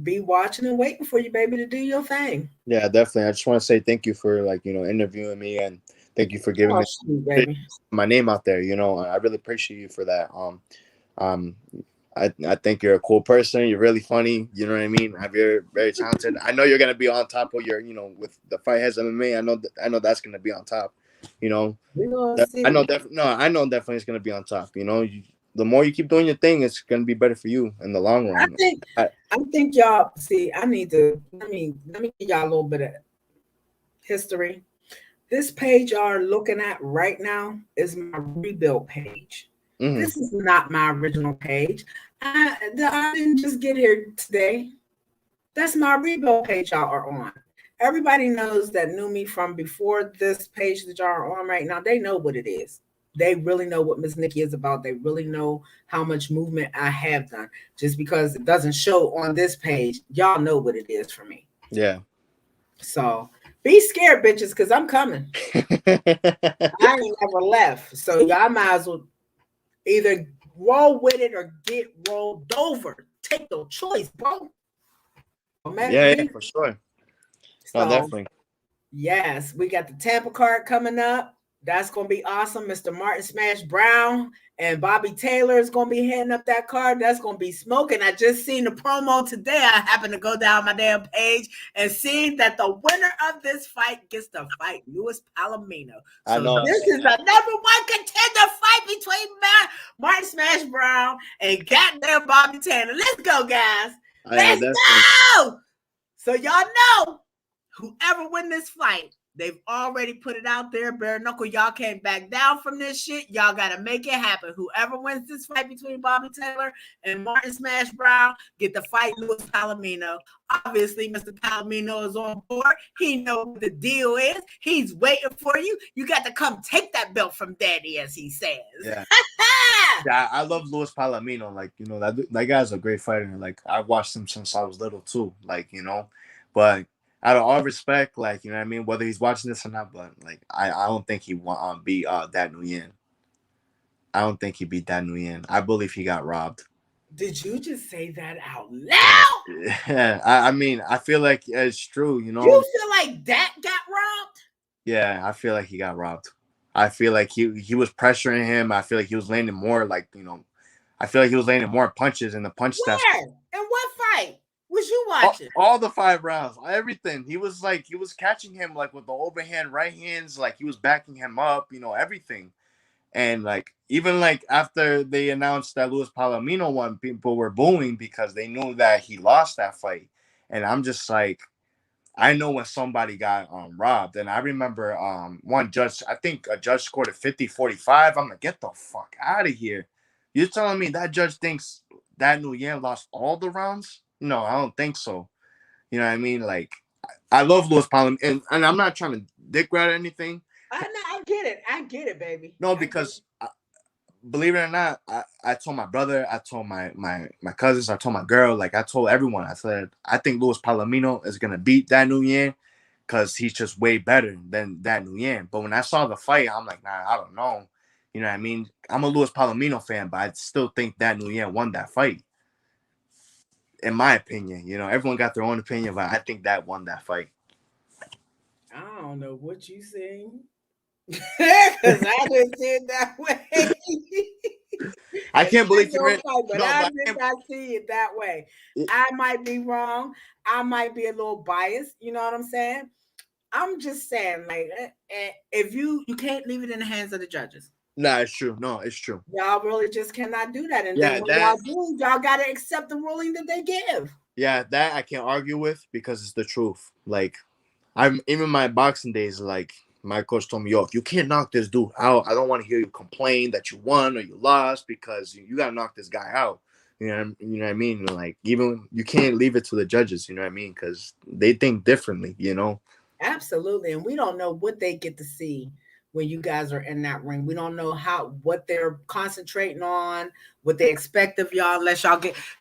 be watching and waiting for you, baby, to do your thing. Yeah, definitely. I just want to say thank you for interviewing me, and thank you for giving me my name out there. I really appreciate you for that. I think you're a cool person. You're really funny. You know what I mean? You're very talented. I know you're gonna be on top of your, with the Fight Heads MMA. I know that's gonna be on top. I know definitely it's gonna be on top. The more you keep doing your thing, it's gonna be better for you in the long run. I think y'all see. I need to let me give y'all a little bit of history. This page y'all are looking at right now is my rebuild page. Mm-hmm. This is not my original page. I didn't just get here today. That's my rebuild page y'all are on. Everybody knows that knew me from before this page that y'all are on right now. They know what it is. They really know what Miss Nikki is about. They really know how much movement I have done. Just because it doesn't show on this page, y'all know what it is for me. Yeah. So be scared, bitches, because I'm coming. I ain't never left. So y'all might as well either roll with it or get rolled over. Take the choice, bro. Yeah, yeah, for sure. No, So definitely. yes, we got the Tampa card coming up. That's gonna be awesome. Mr. Martin Smash Brown and Bobby Taylor is gonna be heading up that card. That's gonna be smoking. I just seen the promo today. I happened to go down my damn page and see that the winner of this fight gets to fight Luis Palomino. I So know. this is the #1 contender fight between Martin Smash Brown and goddamn Bobby Taylor. Let's go, guys. Yeah, Let's definitely. go. So y'all know whoever win this fight, they've already put it out there. Bare knuckle, y'all can't back down from this shit. Y'all gotta make it happen. Whoever wins this fight between Bobby Taylor and Martin Smash Brown get to fight Luis Palomino. Obviously, Mr. Palomino is on board. He knows what the deal is. He's waiting for you. You got to come take that belt from Daddy, as he says. Yeah. Yeah, I love Luis Palomino. Like, that guy's a great fighter. Like, I watched him since I was little too. Like, but out of all respect, like, what I mean, whether he's watching this or not, but like, I don't think he beat that Nguyen. I don't think he beat that Nguyen. I believe he got robbed. Did you just say that out loud? Yeah, I mean, I feel like it's true. You feel like that got robbed? Yeah, I feel like he got robbed. I feel like he was pressuring him. I feel like he was landing more I feel like he was landing more punches in the punch test. Where? In what fight was you watching? All the 5 rounds, everything. He was catching him like with the overhand right hands, like he was backing him up, everything. And like even like after they announced that Luis Palomino won, people were booing because they knew that he lost that fight. And I'm just like, I know when somebody got robbed. And I remember one judge, I think a judge scored a 50-45. I'm like, get the fuck out of here. You're telling me that judge thinks that Nguyen lost all the rounds? No, I don't think so. You know what I mean? Like, I love Luis Palomino, and I'm not trying to dick rat or anything. I get it. I get it, baby. No, because believe it or not, I told my brother, I told my cousins, I told my girl, like I told everyone, I said, I think Luis Palomino is gonna beat that Nguyen because he's just way better than that Nguyen. But when I saw the fight, I'm like, nah, I don't know. You know what I mean? I'm a Luis Palomino fan, but I still think that Nguyen won that fight. In my opinion, everyone got their own opinion, but I think that won that fight. I don't know what you saying. Because I didn't see it that way. I can't believe you're in. But No, I but did not see it that way. I might be wrong. I might be a little biased. You know what I'm saying? I'm just saying, like, if you can't leave it in the hands of the judges. nah, it's true. No, it's true. Y'all really just cannot do that. And Yeah, then when y'all do, y'all gotta accept the ruling that they give. Yeah, that I can't argue with because it's the truth. Like, I'm even my boxing days, like my coach told me, yo, if you can't knock this dude out, I don't want to hear you complain that you won or you lost because you gotta knock this guy out. You know what I mean? Like, even you can't leave it to the judges, you know what I mean? Because they think differently, Absolutely. And we don't know what they get to see when you guys are in that ring. We don't know what they're concentrating on, what they expect of y'all, unless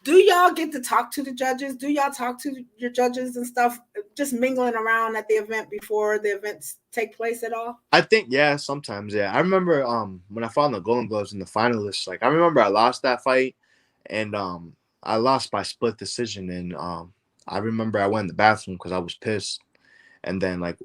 do y'all get to talk to the judges? Do y'all talk to your judges and stuff, just mingling around at the event before the events take place at all? I think, yeah, sometimes, yeah. I remember when I found the Golden Gloves in the finalists, like I remember I lost that fight and I lost by split decision. And I remember I went in the bathroom because I was pissed. And then like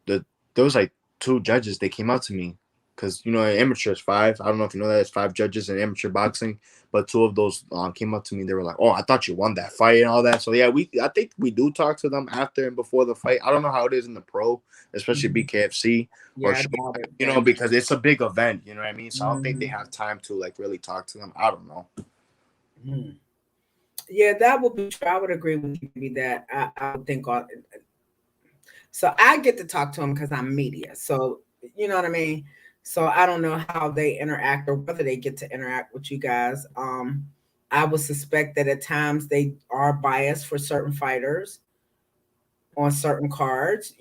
there was like 2 judges. They came out to me because amateur is 5. I don't know if you know that it's 5 judges in amateur boxing, but 2 of those came up to me. They were like, "Oh, I thought you won that fight and all that." So yeah, I think we do talk to them after and before the fight. I don't know how it is in the pro, especially BKFC or because it's a big event. You know what I mean? So I don't think they have time to like really talk to them. I don't know. Yeah, that would be true. I would agree with you that I would think all. So I get to talk to them because I'm media. So you know what I mean? So I don't know how they interact or whether they get to interact with you guys. I would suspect that at times they are biased for certain fighters on certain cards,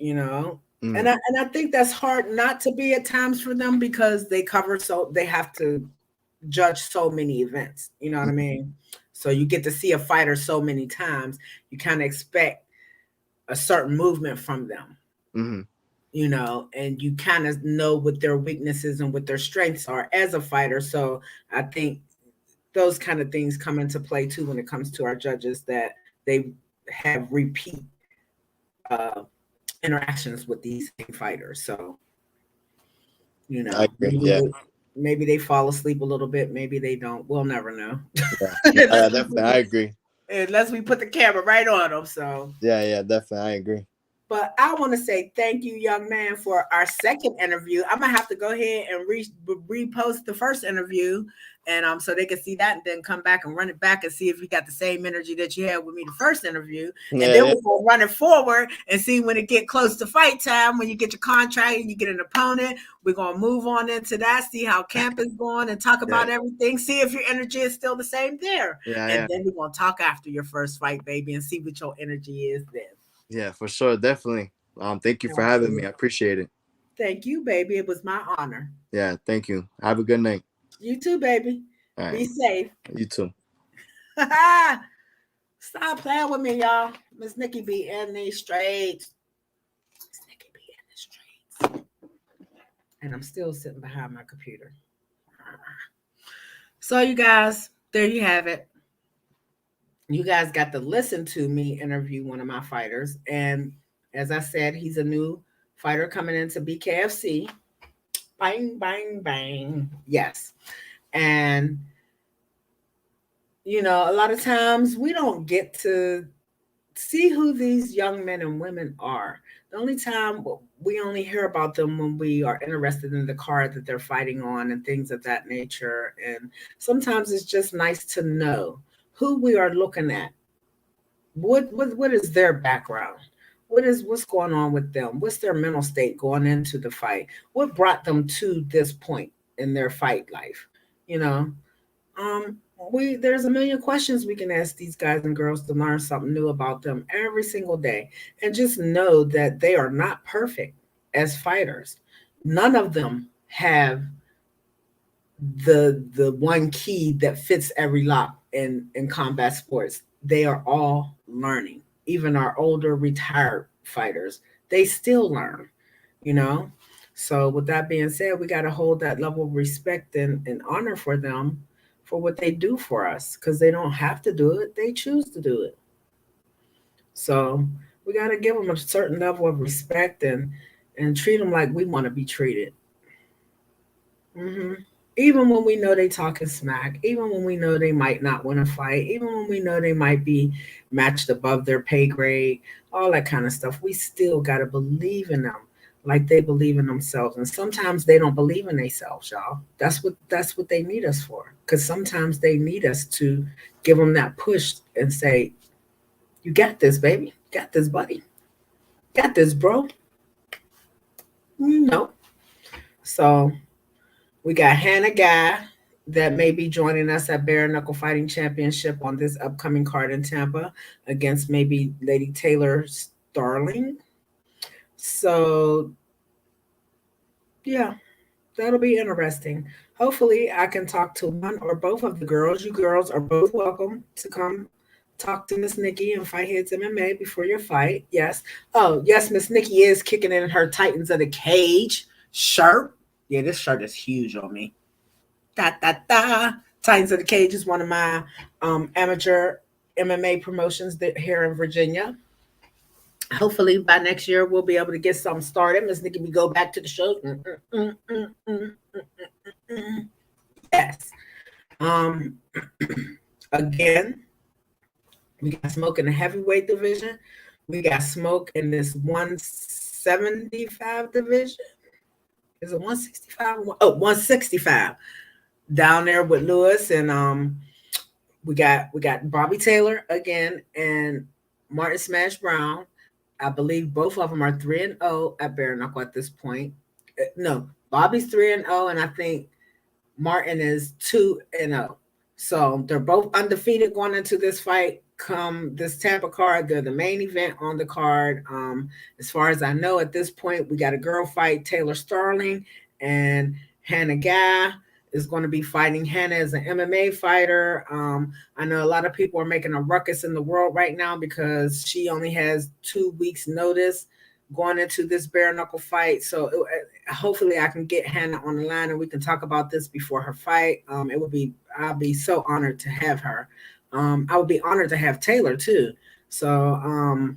Mm-hmm. And I think that's hard not to be at times for them because they cover, so they have to judge so many events. You know what I mean? So you get to see a fighter so many times, you kind of expect a certain movement from them, Mm-hmm. and you kind of know what their weaknesses and what their strengths are as a fighter. So I think those kind of things come into play too when it comes to our judges, that they have repeat uh, interactions with these same fighters. So I agree. Yeah. maybe they fall asleep a little bit, maybe they don't. We'll never know. Yeah. Yeah. unless, we Definitely. put I the, agree. unless we put the camera right on them. So Yeah. Yeah. Definitely. I agree. but I want to say thank you, young man, for our second interview. I'm gonna have to go ahead and repost the first interview, and so they can see that, and then come back and run it back and see if you got the same energy that you had with me the first interview, and Yeah. then Yeah. we're gonna run it forward and see when it get close to fight time, when you get your contract and you get an opponent. We're gonna move on into that, see how camp is going, and talk Yeah. about everything. See if your energy is still the same there, Yeah. and Yeah. then we're gonna talk after your first fight, baby, and see what your energy is then. Yeah. For sure. Definitely. Thank you for having me. I Absolutely. appreciate it. Thank you, baby. It was my honor. Yeah. Thank you. Have a good night. You too, baby. All right. Be safe. You too. Stop playing with me, y'all. Miss Nikki be in these streets. Miss Nikki be in the streets. And I'm still sitting behind my computer. So, you guys, there you have it. You guys got to listen to me interview one of my fighters. And as I said, he's a new fighter coming into BKFC. Bang, bang, bang. Yes. And a lot of times we don't get to see who these young men and women are. The only time we only hear about them when we are interested in the card that they're fighting on and things of that nature. And sometimes it's just nice to know who we are looking at. What is their background? What's going on with them? What's their mental state going into the fight? What brought them to this point in their fight life? You know, um, we there's a million questions we can ask these guys and girls to learn something new about them every single day, and just know that they are not perfect as fighters. None of them have the one key that fits every lock in combat sports. They are all learning. Even our older retired fighters, they still learn, you know. So with that being said, we got to hold that level of respect and honor for them for what they do for us, because they don't have to do it, they choose to do it. So we got to give them a certain level of respect and treat them like we want to be treated. Hmm. Even when we know they talking smack, even when we know they might not want to fight, even when we know they might be matched above their pay grade, all that kind of stuff, we still got to believe in them like they believe in themselves. And sometimes they don't believe in themselves, y'all. That's what they need us for. Because sometimes they need us to give them that push and say, "You got this, baby. You got this, buddy. You got this, bro." No. So we got Hannah Guy that may be joining us at Bare Knuckle Fighting Championship on this upcoming card in Tampa against maybe Lady Taylor Starling. So, yeah, that'll be interesting. Hopefully, I can talk to one or both of the girls. You girls are both welcome to come talk to Miss Nikki and Fight Heads MMA before your fight. Yes. Oh, yes, Miss Nikki is kicking in her Titans of the Cage shirt. Yeah, this shirt is huge on me. Da da da. Titans of the Cage is one of my amateur MMA promotions that here in Virginia. Hopefully by next year we'll be able to get something started. Miss Nikki, we go back to the show. Yes. Um. Again, we got smoke in the heavyweight division. We got smoke in this 175 division. Is it 165? Oh, 165. Down there with Lewis, and we got Bobby Taylor again and Martin Smash Brown. I believe both of them are 3-0 at Bare Knuckle at this point. No, Bobby's 3-0, and I think Martin is 2-0. So they're both undefeated going into this fight. come this Tampa card. They're the main event on the card. As far as I know, at this point, we got a girl fight, Taylor Starling, and Hannah Guy is going to be fighting. Hannah is an MMA fighter. I know a lot of people are making a ruckus in the world right now because she only has 2 weeks notice going into this bare knuckle fight. So hopefully I can get Hannah on the line and we can talk about this before her fight. It would be I'll be so honored to have her. I would be honored to have Taylor too. So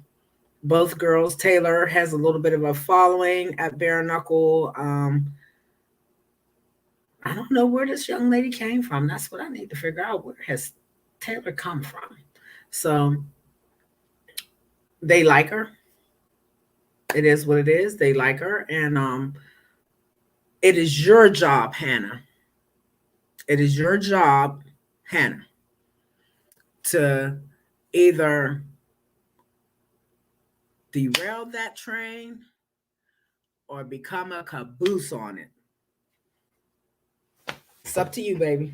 both girls. Taylor has a little bit of a following at bare knuckle. I don't know where this young lady came from. That's what I need to figure out. Where has Taylor come from? So they like her. It is what it is. They like her, and it is your job, Hannah. It is your job, Hannah, to either derail that train or become a caboose on it. It's up to you, baby.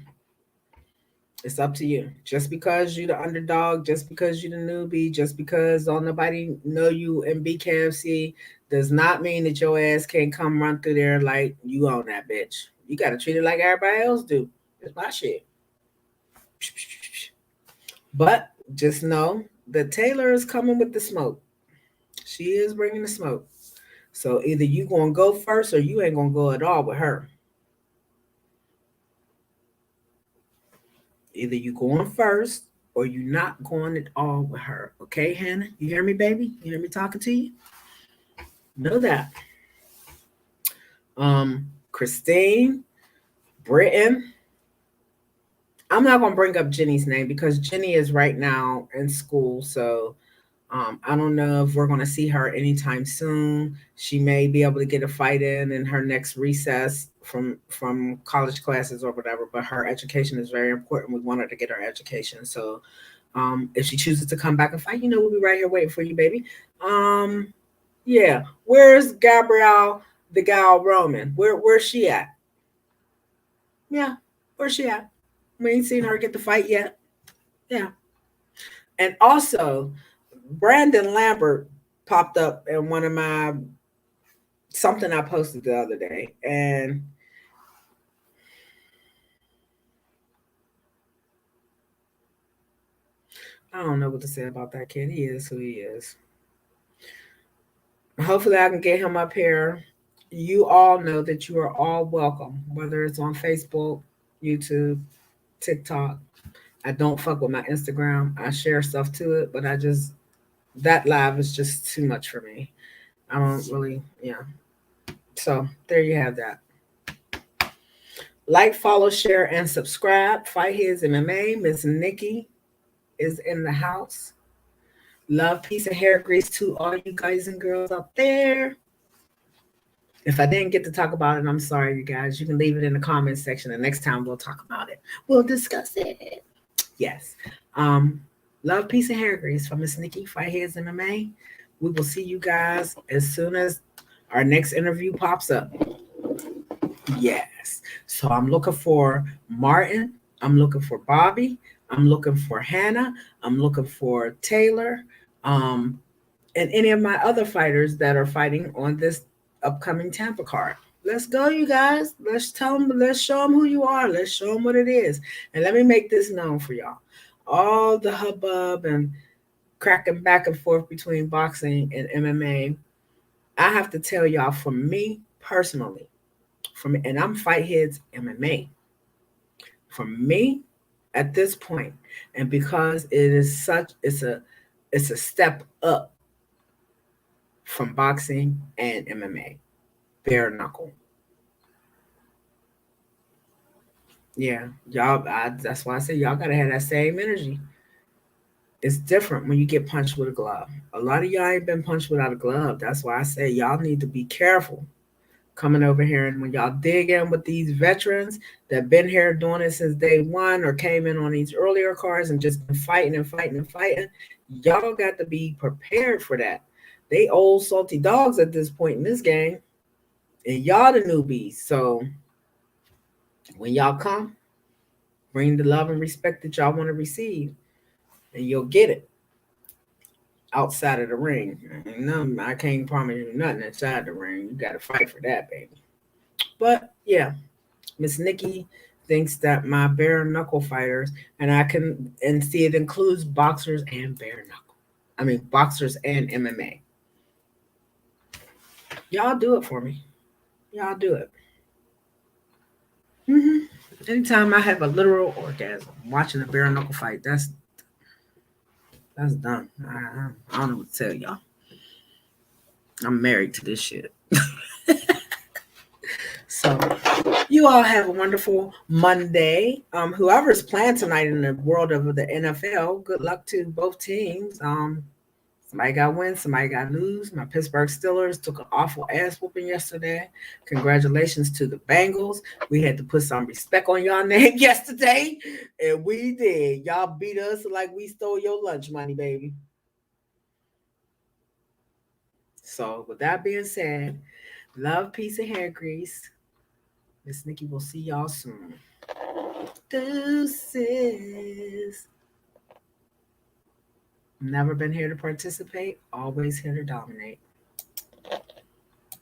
It's up to you. Just because you the underdog, just because you the newbie, just because don't nobody know you in BKFC does not mean that your ass can't come run through there like you own that bitch. You gotta treat it like everybody else do. It's my shit. But just know that Taylor is coming with the smoke. She is bringing the smoke. So either you gonna go first or you ain't gonna go at all with her. Either you going first or you not going at all with her. Okay, Hannah? You hear me, baby? You hear me talking to you? Know that. Christine, Britton. I'm not gonna bring up Jenny's name because Jenny is right now in school, so I don't know if we're going to see her anytime soon. She may be able to get a fight in her next recess from college classes or whatever. But her education is very important. We want her to get her education. So if she chooses to come back and fight, we'll be right here waiting for you, baby. Yeah. Where's Gabrielle, the gal Roman? Where's she at? Yeah. Where's she at? We ain't seen her get the fight yet. Yeah. And also, Brandon Lambert popped up in one of my something I posted the other day, and I don't know what to say about that kid. He is who he is. Hopefully, I can get him up here. You all know that you are all welcome, whether it's on Facebook, YouTube, TikTok. I don't fuck with my Instagram. I share stuff to it, but that live is just too much for me. I don't really, yeah. So there you have that. Like, follow, share, and subscribe. Fight His MMA. Miss Nikki is in the house. Love, peace, and hair grease to all you guys and girls out there. If I didn't get to talk about it, I'm sorry, you guys. You can leave it in the comments section. The next time we'll talk about it. We'll discuss it. Yes. Love, peace, and hair grease from Miss Nikki, Fight His MMA. We will see you guys as soon as our next interview pops up. Yes. So I'm looking for Martin. I'm looking for Bobby. I'm looking for Hannah. I'm looking for Taylor. And any of my other fighters that are fighting on this upcoming Tampa card. Let's go, you guys. Let's show them who you are. Let's show them what it is. And let me make this known for y'all. All the hubbub and cracking back and forth between boxing and MMA, I have to tell y'all, for me personally, and I'm Fight His MMA. For me, at this point, and because it is it's a step up from boxing and MMA, bare knuckle. Yeah, y'all. That's why I say y'all gotta have that same energy. It's different when you get punched with a glove. A lot of y'all ain't been punched without a glove. That's why I say y'all need to be careful coming over here, and when y'all dig in with these veterans that been here doing it since day one or came in on these earlier cards and just been fighting and fighting and fighting, y'all got to be prepared for that. They old salty dogs at this point in this game, and y'all the newbies. So when y'all come, bring the love and respect that y'all want to receive. and you'll get it outside of the ring. No, I can't promise you nothing inside the ring. You got to fight for that, baby. But yeah, Miss Nikki thinks that my bare knuckle fighters, and I can and see it includes boxers and bare knuckle. I mean boxers and MMA. Y'all do it for me. Y'all do it. hmm Anytime I have a literal orgasm watching a bare knuckle fight, that's done. I don't know what to tell y'all. I'm married to this shit. So you all have a wonderful Monday. Whoever's playing tonight in the world of the NFL, good luck to both teams. Somebody got win, somebody got lose. My Pittsburgh Steelers took an awful ass whooping yesterday. Congratulations to the Bengals. We had to put some respect on y'all name yesterday, and we did. Y'all beat us like we stole your lunch money, baby. So with that being said, love, peace, and hair grease. Miss Nikki will see y'all soon. Deuces. Never been here to participate, always here to dominate.